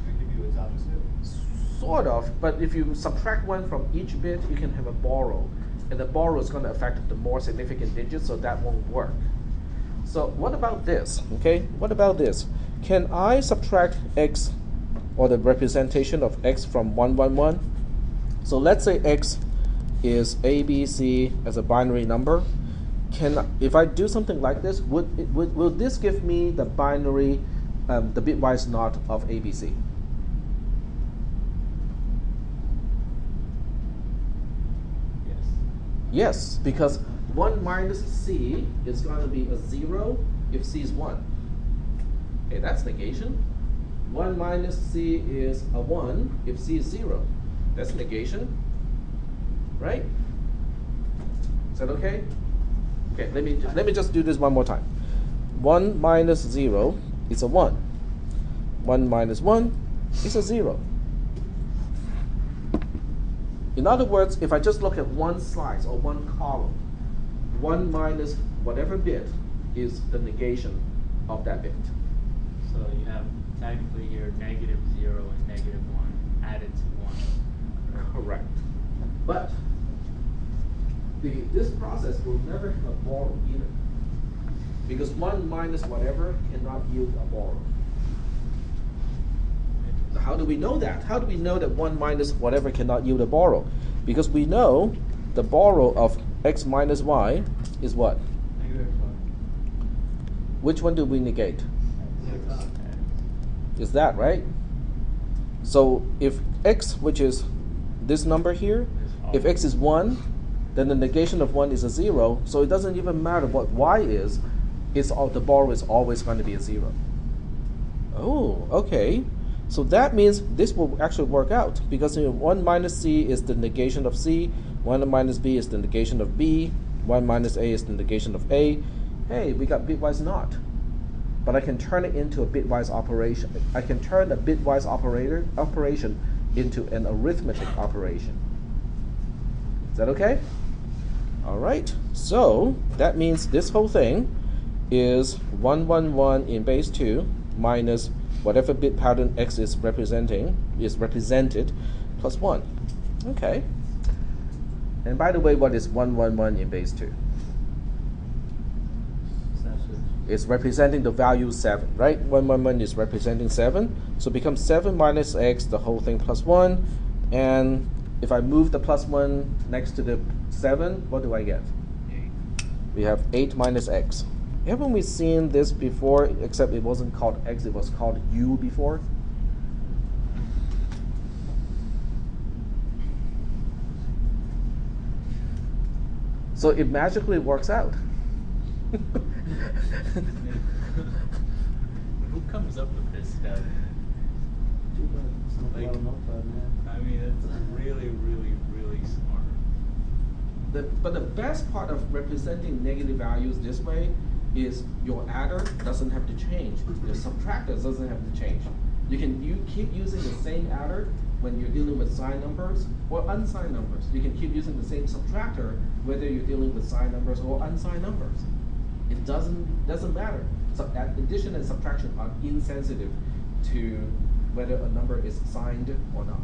and give you its opposite. Sort of, but if you subtract 1 from each bit, you can have a borrow. And the borrow is going to affect the more significant digits, so that won't work. So what about this? Okay, what about this? Can I subtract x, or the representation of x, from 1, 1, 1? So let's say x is a, b, c as a binary number. If I do something like this, will this give me the binary, the bitwise not of a, b, c? Yes, because 1 minus c is going to be a 0 if c is 1. Okay, that's negation. 1 minus c is a 1 if c is 0. That's negation, right? Is that okay? Okay, let me just do this one more time. 1 minus 0 is a 1. 1 minus 1 is a 0. In other words, if I just look at one slice or one column, 1 minus whatever bit is the negation of that bit. So you have technically your -0 and -1 added to 1. Correct. But this process will never have a borrow either. Because 1 minus whatever cannot yield a borrow. How do we know that? How do we know that 1 minus whatever cannot yield a borrow? Because we know the borrow of x minus y is what? Which one do we negate? Is that right? So if x, which is this number here, if x is 1, then the negation of 1 is a 0, so it doesn't even matter what y is, the borrow is always going to be a 0. Oh, okay. So that means this will actually work out, because 1 minus c is the negation of c, 1 minus b is the negation of b, 1 minus a is the negation of a. Hey, we got bitwise not. But I can turn it into a bitwise operation. I can turn a bitwise operation into an arithmetic operation. Is that okay? All right. So that means this whole thing is 1, 1, 1 in base 2 minus whatever bit pattern x is represented plus 1. Okay. And by the way, what is 1, 1, 1 in base 2? It's representing the value 7, right? 1, 1, 1 is representing 7. So it becomes 7 minus x, the whole thing plus 1. And if I move the plus 1 next to the 7, what do I get? 8. We have 8 minus x. Haven't we seen this before, except it wasn't called x, it was called u before? So it magically works out. Who comes up with this stuff? Like, I mean, it's really, really, really smart. But the best part of representing negative values this way is your adder doesn't have to change. Your subtractor doesn't have to change. You keep using the same adder when you're dealing with signed numbers or unsigned numbers. You can keep using the same subtractor whether you're dealing with signed numbers or unsigned numbers. It doesn't matter. So addition and subtraction are insensitive to whether a number is signed or not.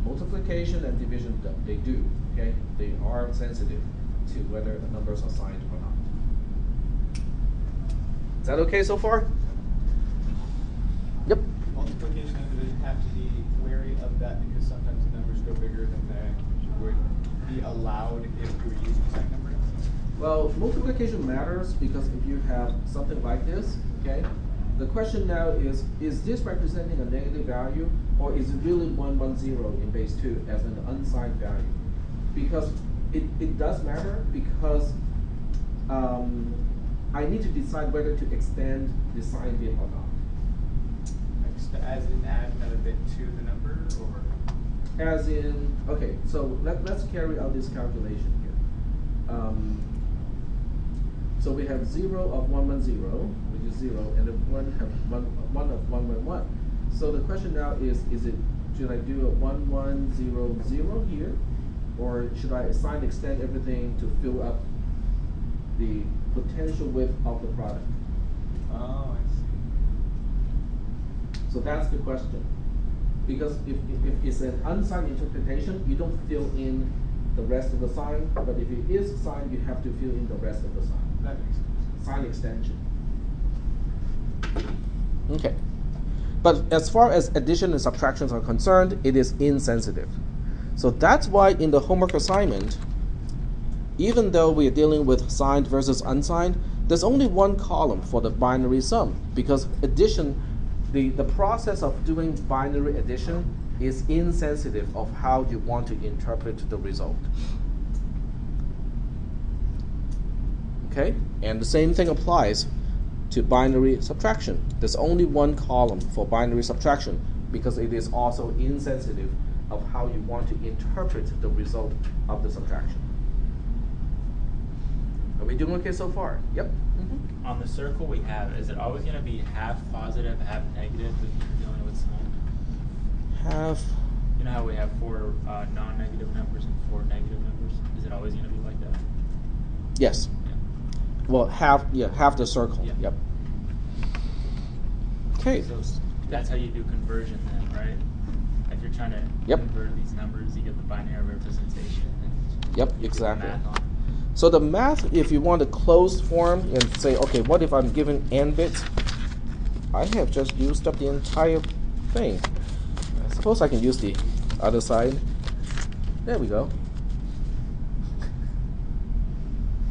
Multiplication and division, they do. Okay, they are sensitive to whether the numbers are signed or not. Is that okay so far? Yep. Multiplication and division have to be wary of that because sometimes the numbers go bigger than they would be allowed if you were using signed numbers. Well, multiplication matters because if you have something like this, okay, the question now is this representing a negative value, or is it really 110 in base 2 as an unsigned value? Because it does matter because I need to decide whether to extend the signed bit or not. As in add another bit to the number, or? As in, okay, so let's carry out this calculation here. So we have 0 of 110, which is 0, and then 1 have 1 of 111. So the question now is it, should I do a 1100 here, or should I assign extend everything to fill up the potential width of the product? Oh, I see. So that's the question. Because if it's an unsigned interpretation, you don't fill in the rest of the sign, but if it is signed, you have to fill in the rest of the sign. That makes sense. Sign extension. Okay. But as far as addition and subtractions are concerned, it is insensitive. So that's why in the homework assignment, even though we are dealing with signed versus unsigned, there's only one column for the binary sum, because addition, the process of doing binary addition is insensitive of how you want to interpret the result. Okay, and the same thing applies to binary subtraction. There's only one column for binary subtraction because it is also insensitive of how you want to interpret the result of the subtraction. Are we doing okay so far? Yep. Mm-hmm. On the circle we have, is it always going to be half positive, half negative if you're dealing with some? Half. You know how we have 4 non-negative numbers and 4 negative numbers? Is it always going to be like that? Yes. Yeah. Well, half the circle. Yeah. Yep. Okay. So that's how you do conversion then, right? If you're trying to convert these numbers, you get the binary representation. And Yep, you exactly. do the math on it. So the math, if you want a closed form and say, okay, what if I'm given n bits? I have just used up the entire thing. I suppose I can use the other side. There we go.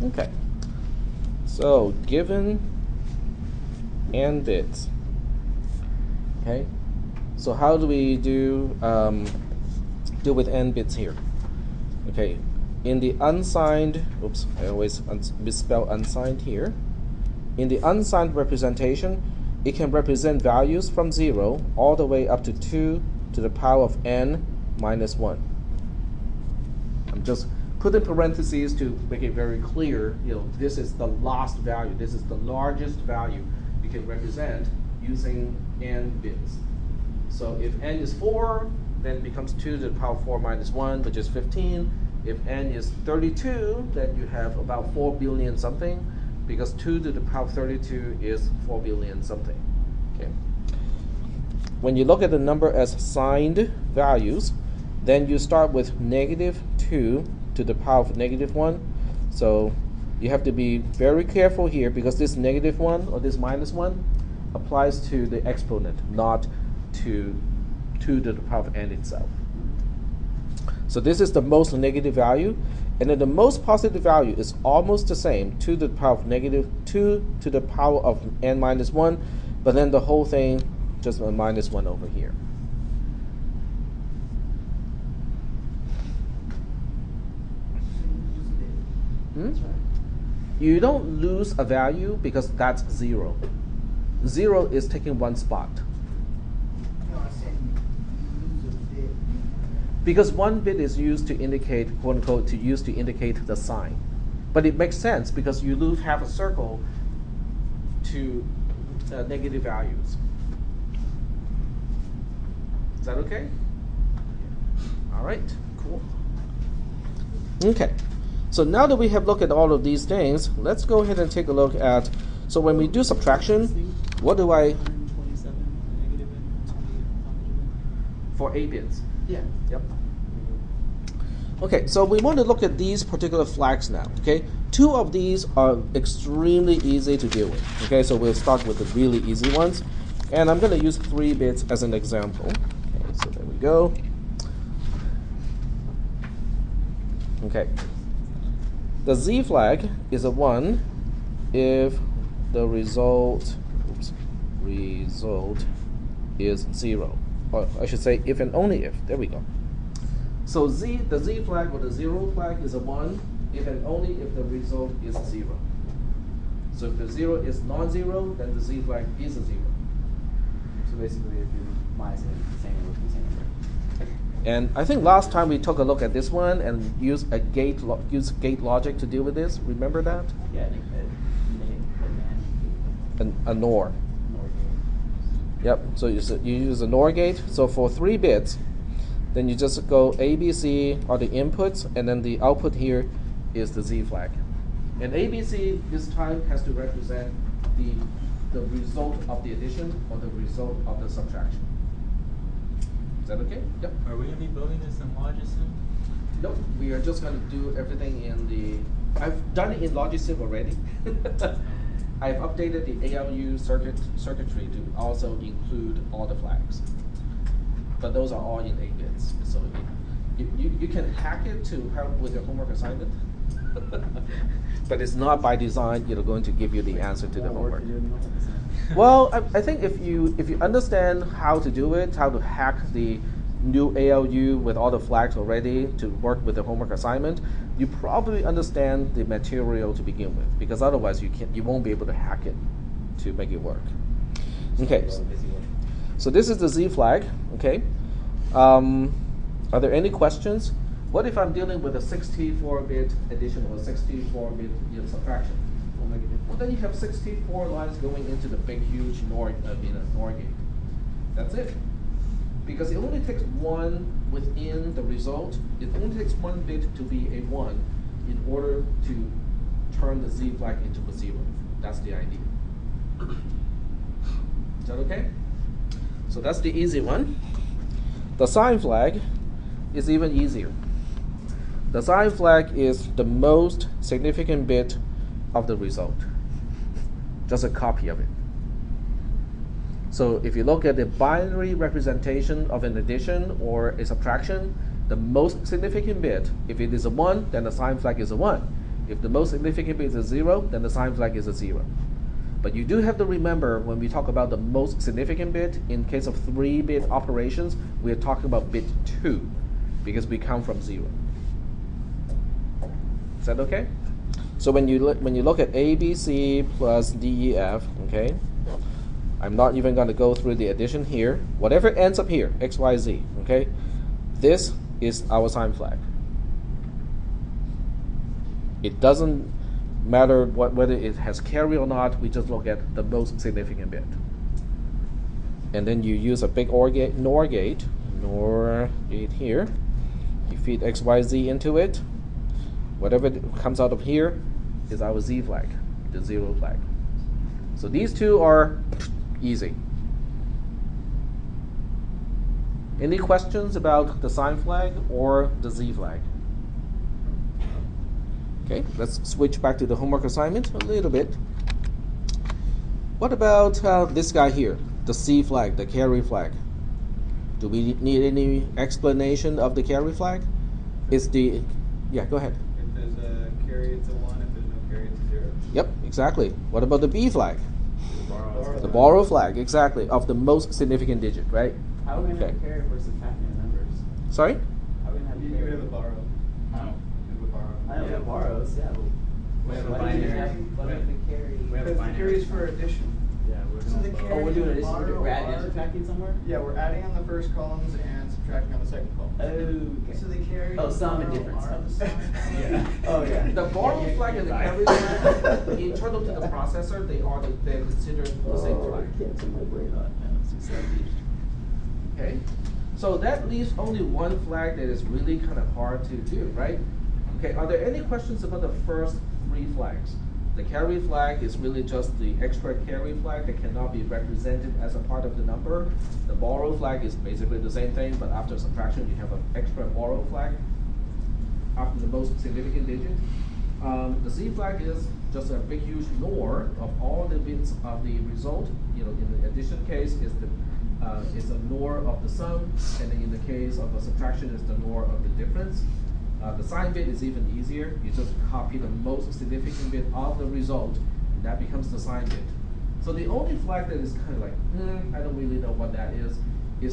Okay. So given n bits. Okay. So how do we do with n bits here? Okay. In the unsigned, oops, I always misspell unsigned here. In the unsigned representation, it can represent values from 0 all the way up to 2 to the power of n minus 1. I'm just putting parentheses to make it very clear, this is the last value. This is the largest value you can represent using n bits. So if n is 4, then it becomes 2 to the power of 4 minus 1, which is 15. If n is 32, then you have about 4 billion something, because 2 to the power of 32 is 4 billion something. Okay. When you look at the number as signed values, then you start with negative 2 to the power of negative 1. So you have to be very careful here, because this negative 1 or this minus 1 applies to the exponent, not to 2 to the power of n itself. So this is the most negative value, and then the most positive value is almost the same, 2 to the power of negative 2 to the power of n minus 1, but then the whole thing just a minus 1 over here. You don't lose a value because that's 0. 0 is taking one spot. No, I'm saying you lose a bit. Because one bit is used to indicate, quote unquote, to indicate the sign. But it makes sense because you lose half a circle to negative values. Is that okay? All right, cool. Okay, so now that we have looked at all of these things, let's go ahead and take a look at, so when we do subtraction, what do I, 127 negative and 28 positive. for 8 bits? Yeah. Yep. Okay, so we want to look at these particular flags now, okay? 2 of these are extremely easy to deal with, okay? So we'll start with the really easy ones. And I'm going to use 3 bits as an example. Okay, so there we go. Okay. The Z flag is a 1 if the result is 0. Or I should say if and only if. There we go. So the Z flag or the 0 flag is a 1 if and only if the result is 0. So if the 0 is non-zero, then the Z flag is a 0. So basically, if you minus it, it's the same with the same number. And I think last time we took a look at this one and use gate logic to deal with this. Remember that? Yeah, A NOR. Yep. So you use a NOR gate. So for 3 bits, then you just go ABC are the inputs, and then the output here is the Z flag. And ABC this time has to represent the result of the addition or the result of the subtraction. Is that okay? Yep. Are we going to be building this in Logisim? Nope. We are just going to do everything in the. I've done it in Logisim already. I've updated the ALU circuitry to also include all the flags. But those are all in 8 bits. So you can hack it to help with your homework assignment. But it's not by design going to give you the answer to the homework. Well, I think if you understand how to do it, how to hack the new ALU with all the flags already to work with the homework assignment, you probably understand the material to begin with, because otherwise you won't be able to hack it to make it work. Okay. So this is the Z flag. Okay. Are there any questions? What if I'm dealing with a 64-bit addition or a 64-bit subtraction? Well, then you have 64 lines going into the big, huge NOR gate. That's it. Because it only takes 1 within the result. It only takes 1 bit to be a 1 in order to turn the Z flag into a 0. That's the idea. Is that okay? So that's the easy one. The sign flag is even easier. The sign flag is the most significant bit of the result. Just a copy of it. So if you look at the binary representation of an addition or a subtraction, the most significant bit, if it is a 1, then the sign flag is a 1. If the most significant bit is a 0, then the sign flag is a 0. But you do have to remember when we talk about the most significant bit, in case of 3-bit operations, we are talking about bit 2, because we count from 0. Is that okay? So when you look at ABC plus DEF, okay, I'm not even going to go through the addition here. Whatever ends up here, X, Y, Z, okay, this is our sign flag. It doesn't matter whether it has carry or not. We just look at the most significant bit. And then you use a big NOR gate here. You feed X, Y, Z into it. Whatever comes out of here is our Z flag, the 0 flag. So these two are easy. Any questions about the sign flag or the Z flag? Okay, let's switch back to the homework assignment a little bit. What about this guy here, the C flag, the carry flag? Do we need any explanation of the carry flag? Yeah, go ahead. If there's a carry, it's a 1. If there's no carry, it's a 0. Yep, exactly. What about the B flag? The borrow flag, exactly, of the most significant digit, right? How are we going to have carry if we're subtracting the numbers? Sorry? How are we going to have You carry? have a borrow. How? You have a borrow. I know we have borrows, yeah. We have a Why do you binary. have the carry? We have a Because the binary. carries for addition. Yeah, we're So the doing both. carry- Oh, we're doing addition. Borrow We're adding and are- subtracting somewhere? Yeah, we're adding on the first columns and subtracting on the second column. Oh, okay. So the carry. Oh, sum and borrow difference. are the same. Yeah. Oh, yeah. The borrow flag and the carry flag, internal to the processor, they're considered the same flag. Can't see my brain on. Okay, so that leaves only one flag that is really kind of hard to do, right? Okay, are there any questions about the first 3 flags? The carry flag is really just the extra carry flag that cannot be represented as a part of the number. The borrow flag is basically the same thing, but after subtraction, you have an extra borrow flag after the most significant digit. The Z flag is just a big, huge NOR of all the bits of the result. In the addition case, is a NOR of the sum, and then in the case of a subtraction, is the NOR of the difference. The sign bit is even easier. You just copy the most significant bit of the result, and that becomes the sign bit. So the only flag that is kind of like, I don't really know what that is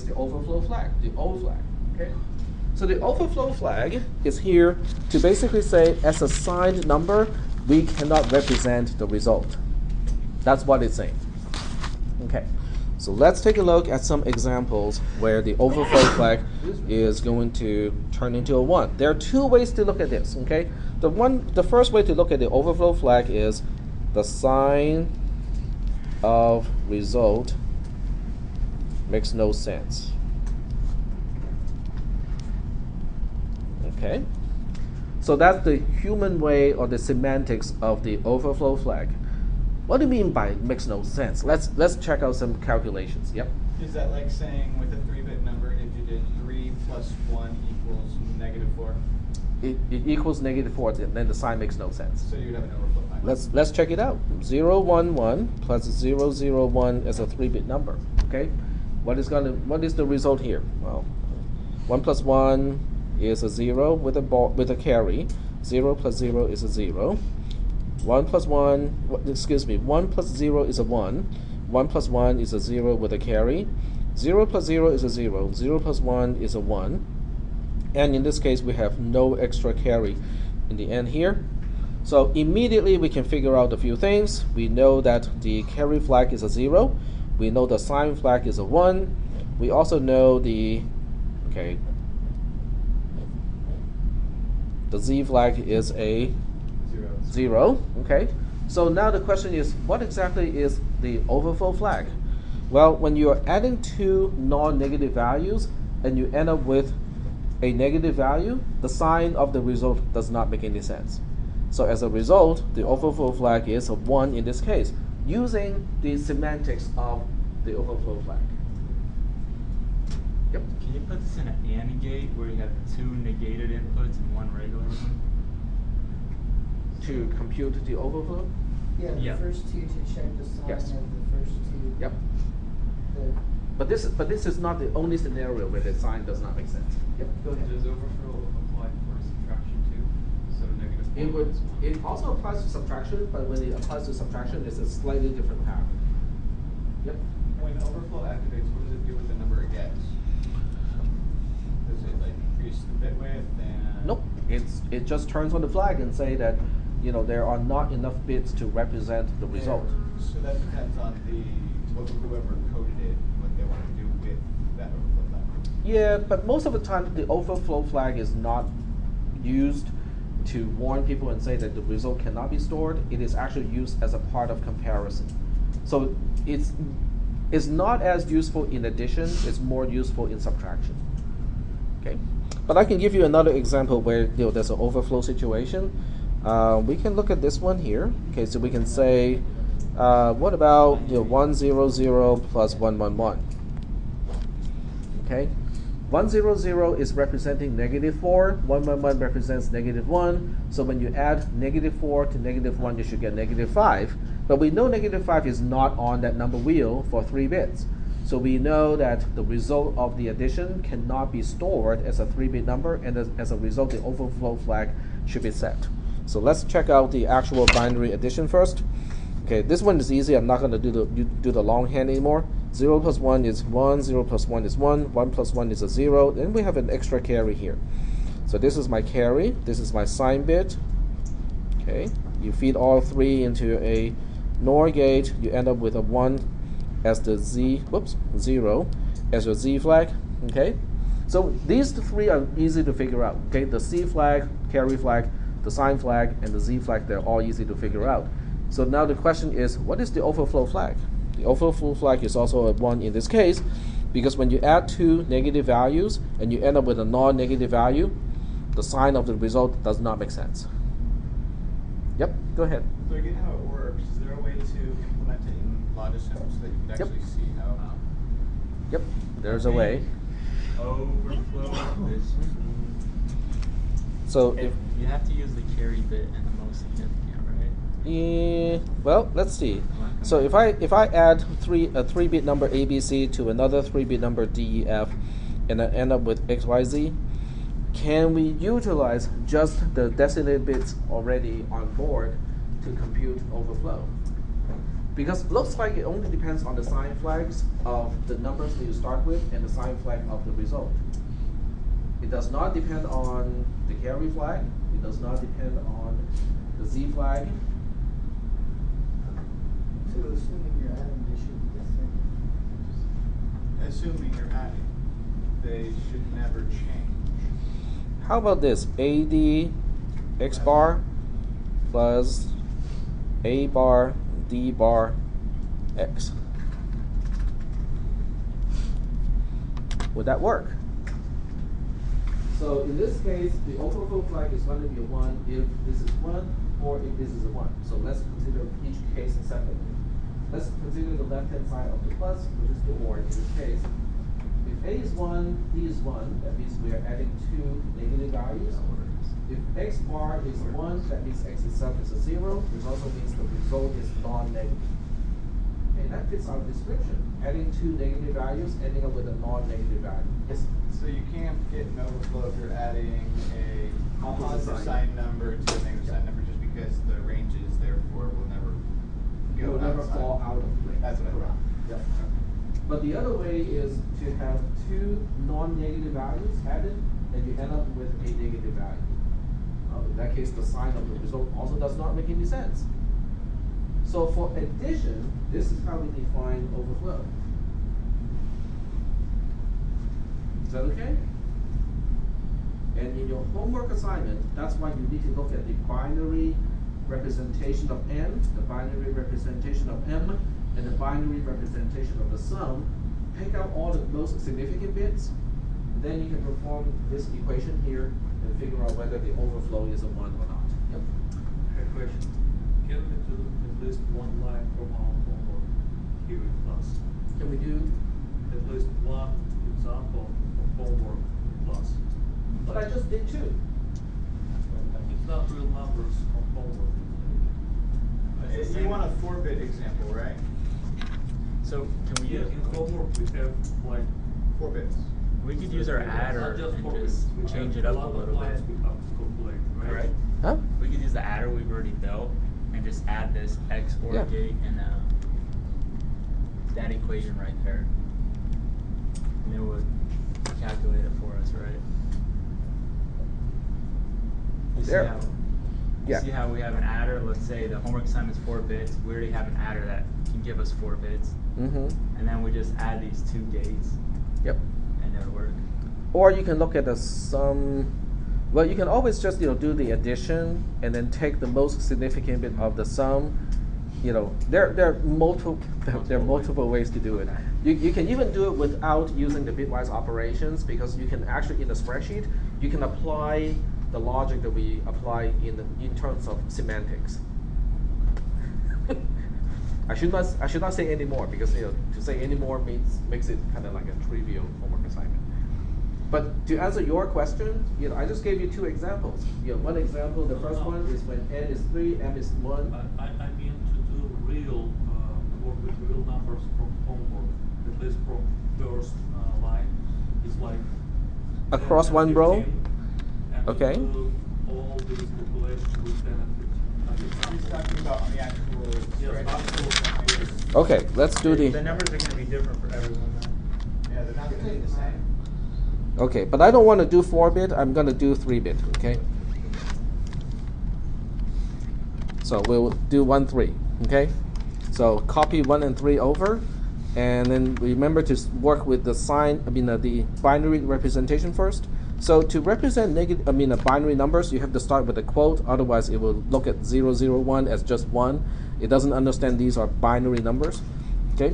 the overflow flag, the O flag, okay? So the overflow flag is here to basically say, as a signed number, we cannot represent the result. That's what it's saying. Okay, so let's take a look at some examples where the overflow flag is going to turn into a 1. There are two ways to look at this, okay? The first way to look at the overflow flag is the sign of result makes no sense. Okay, so that's the human way or the semantics of the overflow flag. What do you mean by makes no sense? Let's check out some calculations. Yep. Is that like saying with a 3-bit number, if you did 3 plus 1 equals -4? It equals -4, then the sign makes no sense. So you'd have an overflow flag. Let's check it out. 0, 1, 1 plus 0, 0, 1 is a 3-bit number. Okay, what is the result here? Well, 1 plus 1 is a 0 with a carry. 0 plus 0 is a 0. 1 plus 1 plus 0 is a 1. 1 plus 1 is a 0 with a carry. 0 plus 0 is a 0. 0 plus 1 is a 1. And in this case, we have no extra carry in the end here. So immediately we can figure out a few things. We know that the carry flag is a 0. We know the sign flag is a 1. We also know the Z flag is a 0. Okay. So now the question is, what exactly is the overflow flag? Well, when you are adding two non-negative values and you end up with a negative value, the sign of the result does not make any sense. So as a result, the overflow flag is a 1 in this case, using the semantics of the overflow flag. Yep. Can you put this in an AND gate where you have two negated inputs and one regular one? To compute the overflow? Yeah, the Yeah. first two to check the sign Yes. of the first two. Yep. The- But this is not the only scenario where the sign does not make sense. Yep. Go ahead. Does overflow apply for subtraction too? So -4 It also applies to subtraction, but when it applies to subtraction, it's a slightly different pattern. Yep. When overflow activates, what does it do with the number it gets? Does it like increase the bit width and? Nope. It just turns on the flag and say that, you know, there are not enough bits to represent the result. So that depends on whoever coded it, what they want to do with that overflow flag. Yeah, but most of the time the overflow flag is not used to warn people and say that the result cannot be stored. It is actually used as a part of comparison. So it's not as useful in addition, it's more useful in subtraction. Okay, but I can give you another example where, you know, there's an overflow situation. We can look at this one here. Okay, so we can say, what about 1, 0, 0 plus 1, 1, 1? Okay, 1, 0, 0 is representing -4. 1, 1, 1 represents -1. So when you add -4 to -1, you should get -5. But we know -5 is not on that number wheel for 3 bits. So we know that the result of the addition cannot be stored as a 3-bit number, and as a result, the overflow flag should be set. So let's check out the actual binary addition first. Okay, this one is easy. I'm not going to do the longhand anymore. 0 plus 1 is 1, 0 plus 1 is 1, 1 plus 1 is a 0. Then we have an extra carry here. So this is my carry, this is my sign bit. Okay, you feed all 3 into a NOR gate, you end up with a 1 as the 0 as your Z flag. Okay, so these 3 are easy to figure out. Okay, the C flag, carry flag, the sign flag, and the Z flag, they're all easy to figure out. So now the question is, what is the overflow flag? The overflow flag is also a 1 in this case, because when you add 2 negative values and you end up with a non-negative value, the sign of the result does not make sense. Yep, go ahead. So I get how it works. Is there a way to implement it in Logisim so that you can actually see how? Yep, there's a way. Overflow is. So if you have to use the carry bit and the most significant, right? Yeah, well, let's see. So if I add a 3-bit number ABC to another 3-bit number DEF, and I end up with XYZ, can we utilize just the designated bits already on board to compute overflow? Because it looks like it only depends on the sign flags of the numbers that you start with and the sign flag of the result. It does not depend on the carry flag. It does not depend on the Z flag. So assuming you're adding, they should be the same. Assuming you're adding, they should never change. How about this? AD X bar plus A bar D bar X. Would that work? So in this case, the overflow flag is going to be a 1 if this is 1 or if this is a 1. So let's consider each case separately. Let's consider the left-hand side of the plus, which is the OR in this case. If A is 1, D is 1, that means we are adding 2 negative values. If X bar is 1, that means X itself is a 0, which also means the result is non-negative. And that fits our description. Adding 2 negative values, ending up with a non-negative value. Yes? So you can't get an overflow if you're adding a positive sign number to a negative sign number just because the ranges therefore will never It go will never outside. fall out of the range. That's what I thought. Yeah. But the other way is to have 2 non-negative values added, and you end up with a negative value. In that case, the sign of the result also does not make any sense. So for addition, this is how we define overflow. Is that okay? And in your homework assignment, that's why you need to look at the binary representation of n, the binary representation of m, and the binary representation of the sum. Take out all the most significant bits, then you can perform this equation here and figure out whether the overflow is a 1 or not. Yep. A question. Can we do at least one line from our homework here in class? Can we do? At least one example of homework in class. But I just did 2. It's not real numbers of homework. You want a 4-bit example, right? So can we Yeah, use, in homework we have like 4 bits. we could use our adder not just and four just bits. We change have it up a lot of little lines bit. we have to calculate, right? Right? Huh? We could use the adder we've already built and just add this X OR Yeah. gate and that equation right there. And it would calculate it for us, right? You see There. how- Yeah. See how we have an adder? Let's say the homework assignment is 4 bits. We already have an adder that can give us 4 bits. Mm-hmm. And then we just add these 2 gates Yep. and it'll work. Or you can look at the sum. Well, you can always just do the addition and then take the most significant bit of the sum. There are multiple ways to do it. You can even do it without using the bitwise operations, because you can actually in the spreadsheet you can apply the logic that we apply in terms of semantics. I should not say any more, because to say any more makes it kind of like a trivial homework assignment. But to answer your question, I just gave you 2 examples. One example, the first one is when n is 3, m is 1. I mean to do real work with real numbers from homework, at least from first line. It's like Across 10 one and row? 15, and Okay. do all these calculations with 10 and 15. He's talking about on the actual spreadsheet. Okay, let's do The the. numbers are going to be different for everyone then. Yeah, they're not going to be the same. Okay, but I don't want to do 4-bit. I'm going to do 3-bit. Okay. So we'll do 1, 3. Okay. So copy 1 and 3 over, and then remember to work with the the binary representation first. So to represent binary numbers, you have to start with a quote. Otherwise, it will look at 0, 0, 1 as just 1. It doesn't understand these are binary numbers. Okay.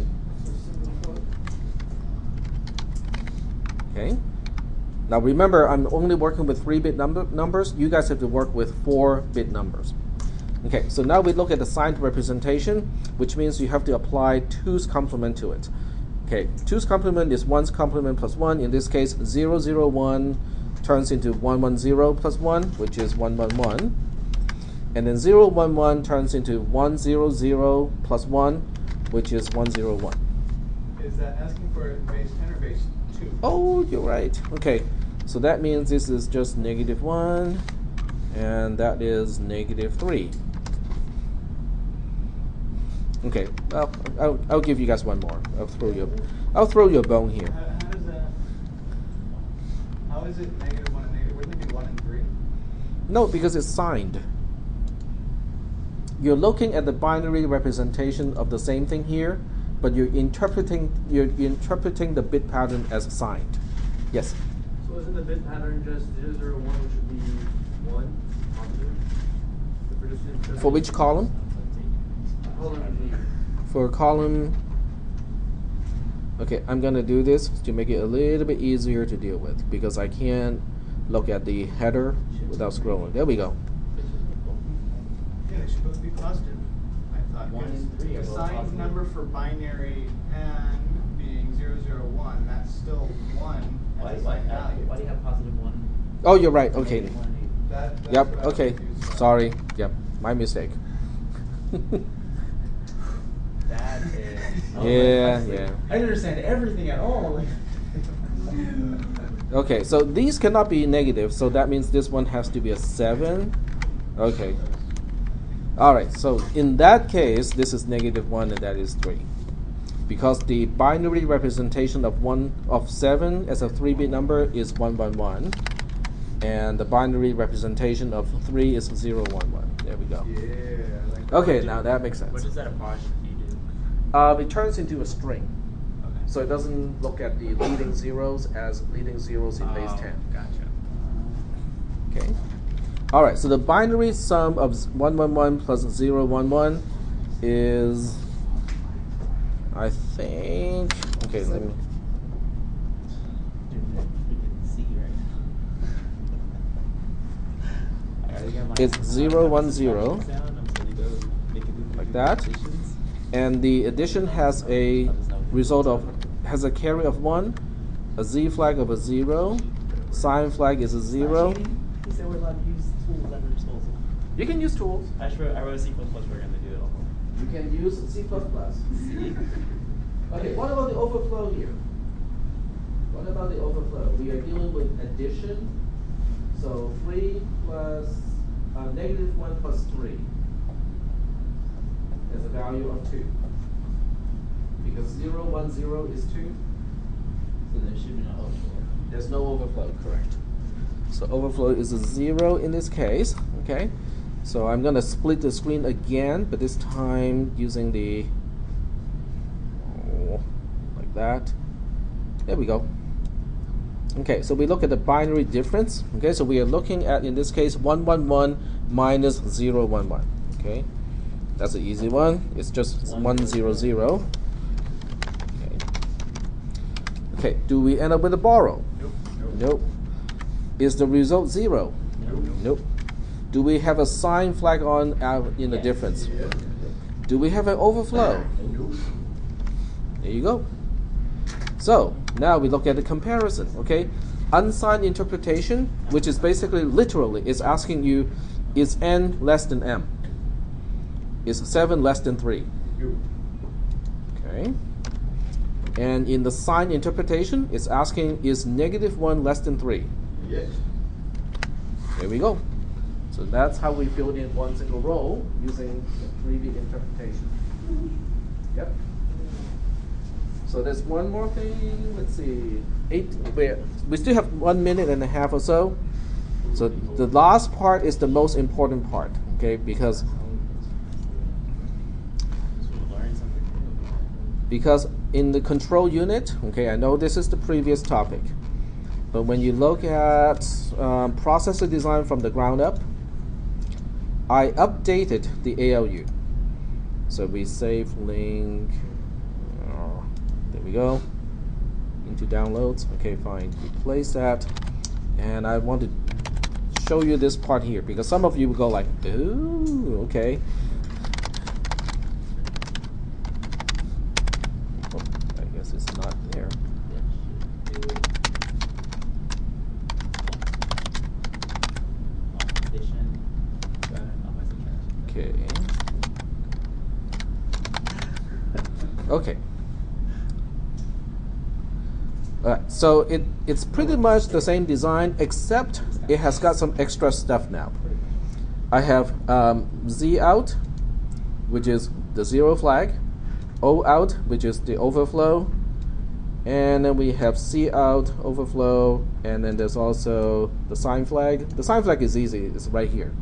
Okay. Now remember, I'm only working with 3-bit numbers. You guys have to work with 4-bit numbers. Okay, so now we look at the signed representation, which means you have to apply 2's complement to it. Okay, 2's complement is 1's complement plus 1. In this case, 0, 0, 1 turns into 1, 1, 0 plus 1, which is 1, 1, 1. And then 0, 1, 1 turns into 1, 0, 0 plus 1, which is 1, 0, 1. Is that asking for base 10 or base 2? Oh, you're right. Okay. So that means this is just -1, and that is -3. Okay, well, I'll give you guys one more. I'll throw you a bone here. How does that? How is it -1 and negative? Wouldn't it be 1 and 3? No, because it's signed. You're looking at the binary representation of the same thing here, but you're interpreting the bit pattern as signed. Yes. So isn't the bit pattern just 0, 0, 1, which would be 1 positive? If we're just interpreting- For which column? Column G. For column. Okay, I'm gonna do this to make it a little bit easier to deal with because I can't look at the header without scrolling. There we go. Yeah, they should both be positive. I thought. 1 and 3 are The both signed positive. number for binary n being 0, 0, 1. That's still 1 Why, as a why, signed value. why do you have +1? Oh, you're right. Okay. Negative 1 and 8? That's Yep. what I was Okay. confused about. Sorry. Yep. My mistake. That is. Yeah, yeah. I didn't understand everything at all. Okay, so these cannot be negative, so that means this one has to be a 7. Okay. Alright, so in that case, this is -1 and that is 3. Because the binary representation of 7 as a 3-bit number is 111, and the binary representation of 3 is 011. There we go. Yeah. I like Okay, now that makes sense. What does that apostrophe do? It turns into a string. Okay. So it doesn't look at the leading zeros as leading zeros in base 10. Gotcha. Okay. All right. So the binary sum of 111 plus 011 is, I think. Okay. Let me. It's 010 like that, and the addition has a result of a carry of 1, a z flag of a 0, sign flag is a 0. He said we're allowed to use tools at our disposal. You can use tools. I wrote C++, we're going to do it all. You can use C++. Okay, what about the overflow here? What about the overflow? We are dealing with addition. So 3 plus -1 plus 3 is a value of 2. Because 010 is 2. So there should be no overflow. There's no overflow, correct. So overflow is a 0 in this case, okay? So I'm gonna split the screen again, but this time using the, like that. There we go. Okay, so we look at the binary difference. Okay, so we are looking at, in this case, 111 minus 011. Okay, that's an easy one. It's just 100. Okay, do we end up with a borrow? Nope. Is the result 0? Nope. Do we have a sign flag on in the difference? Do we have an overflow? There you go. So now we look at the comparison. Okay, unsigned interpretation, which is basically literally is asking you, is n less than m? Is 7 less than 3? Okay. And in the signed interpretation, it's asking, is -1 less than 3? Yes. There we go. So that's how we filled in one single row using the 3-bit interpretation. Yep. So there's one more thing. Let's see. We still have 1 minute and a half or so. So the last part is the most important part, okay? Because in the control unit, okay, I know this is the previous topic, but when you look at processor design from the ground up, I updated the ALU. So we save link. There we go. Into downloads. Okay, fine. Replace that. And I want to show you this part here because some of you will go like, ooh, okay. Oh, I guess it's not there. Okay. Okay. So it's pretty much the same design, except it has got some extra stuff now. I have Z out, which is the zero flag, O out, which is the overflow, and then we have C out, overflow, and then there's also the sign flag. The sign flag is easy, it's right here.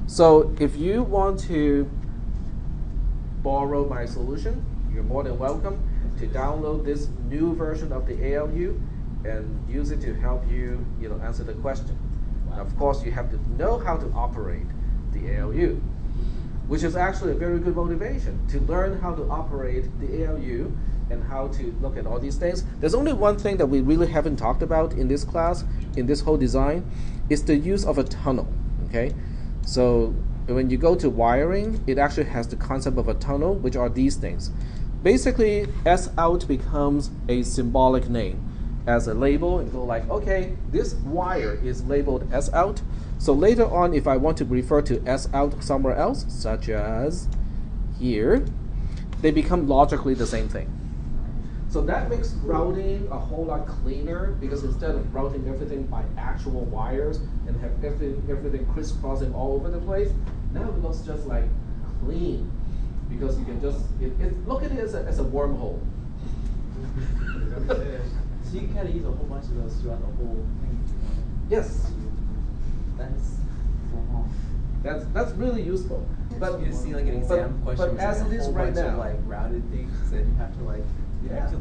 So if you want to borrow my solution, you're more than welcome to download this new version of the ALU and use it to help you, answer the question. Now, of course, you have to know how to operate the ALU, which is actually a very good motivation to learn how to operate the ALU and how to look at all these things. There's only one thing that we really haven't talked about in this class, in this whole design, is the use of a tunnel, okay? So when you go to wiring, it actually has the concept of a tunnel, which are these things. Basically, S out becomes a symbolic name as a label and go like, okay, this wire is labeled S out. So later on, if I want to refer to S out somewhere else, such as here, they become logically the same thing. So that makes routing a whole lot cleaner, because instead of routing everything by actual wires and have everything crisscrossing all over the place, now it looks just like clean. Because you can just look at it as a wormhole. So you can kind of use a whole bunch of those throughout the whole thing. Yes. That's really useful. But you see like an exam question, but as it is right now, of, like routed things, and you have to like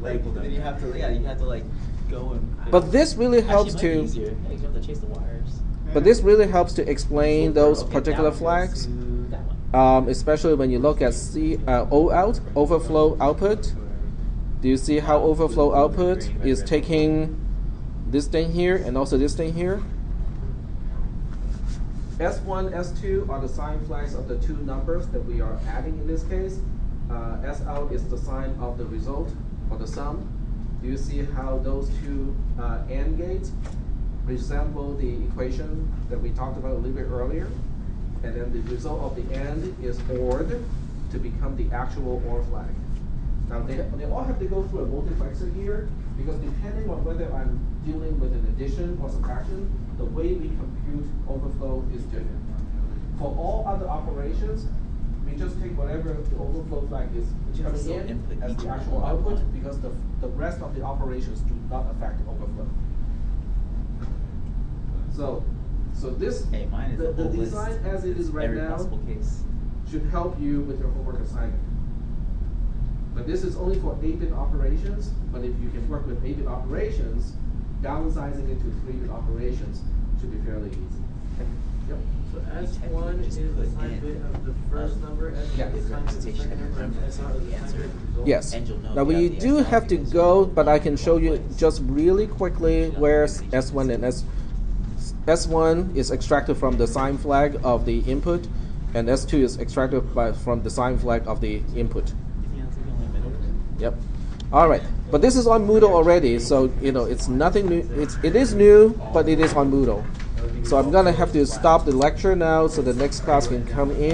label them. Then you have to like go and. But this really helps Actually, it might be to. easier. Hey, you don't have to chase the wires. But this really helps to explain those Okay, particular that one goes flags. to that one. Especially when you look at O out, overflow output. Do you see how overflow output is taking this thing here and also this thing here? S1, S2 are the sign flags of the two numbers that we are adding in this case. S out is the sign of the result or the sum. Do you see how those two AND gates resemble the equation that we talked about a little bit earlier? And then the result of the AND is ORed to become the actual OR flag. Now they all have to go through a multiplexer here, because depending on whether I'm dealing with an addition or subtraction, the way we compute overflow is different. For all other operations, we just take whatever the overflow flag is coming in as the actual output, because the rest of the operations do not affect overflow. So this, Mine is the whole design list. as it is right Every now possible case. should help you with your homework assignment. But this is only for 8-bit operations, but if you can work with 8-bit operations, downsizing it to 3-bit operations should be fairly easy. Yep. So S1 is the sign bit of the first number, S2 is the sign bit of the second number, and S out is the sign bit of the result. Yes. And you'll know Now if we you have the do S have to because go, you but I can show you just really quickly where S1 and S1 is extracted from the sign flag of the input, and S2 is extracted from the sign flag of the input. Yep. All right. But this is on Moodle already, so it's nothing new. It is new, but it is on Moodle. So I'm gonna have to stop the lecture now, so the next class can come in.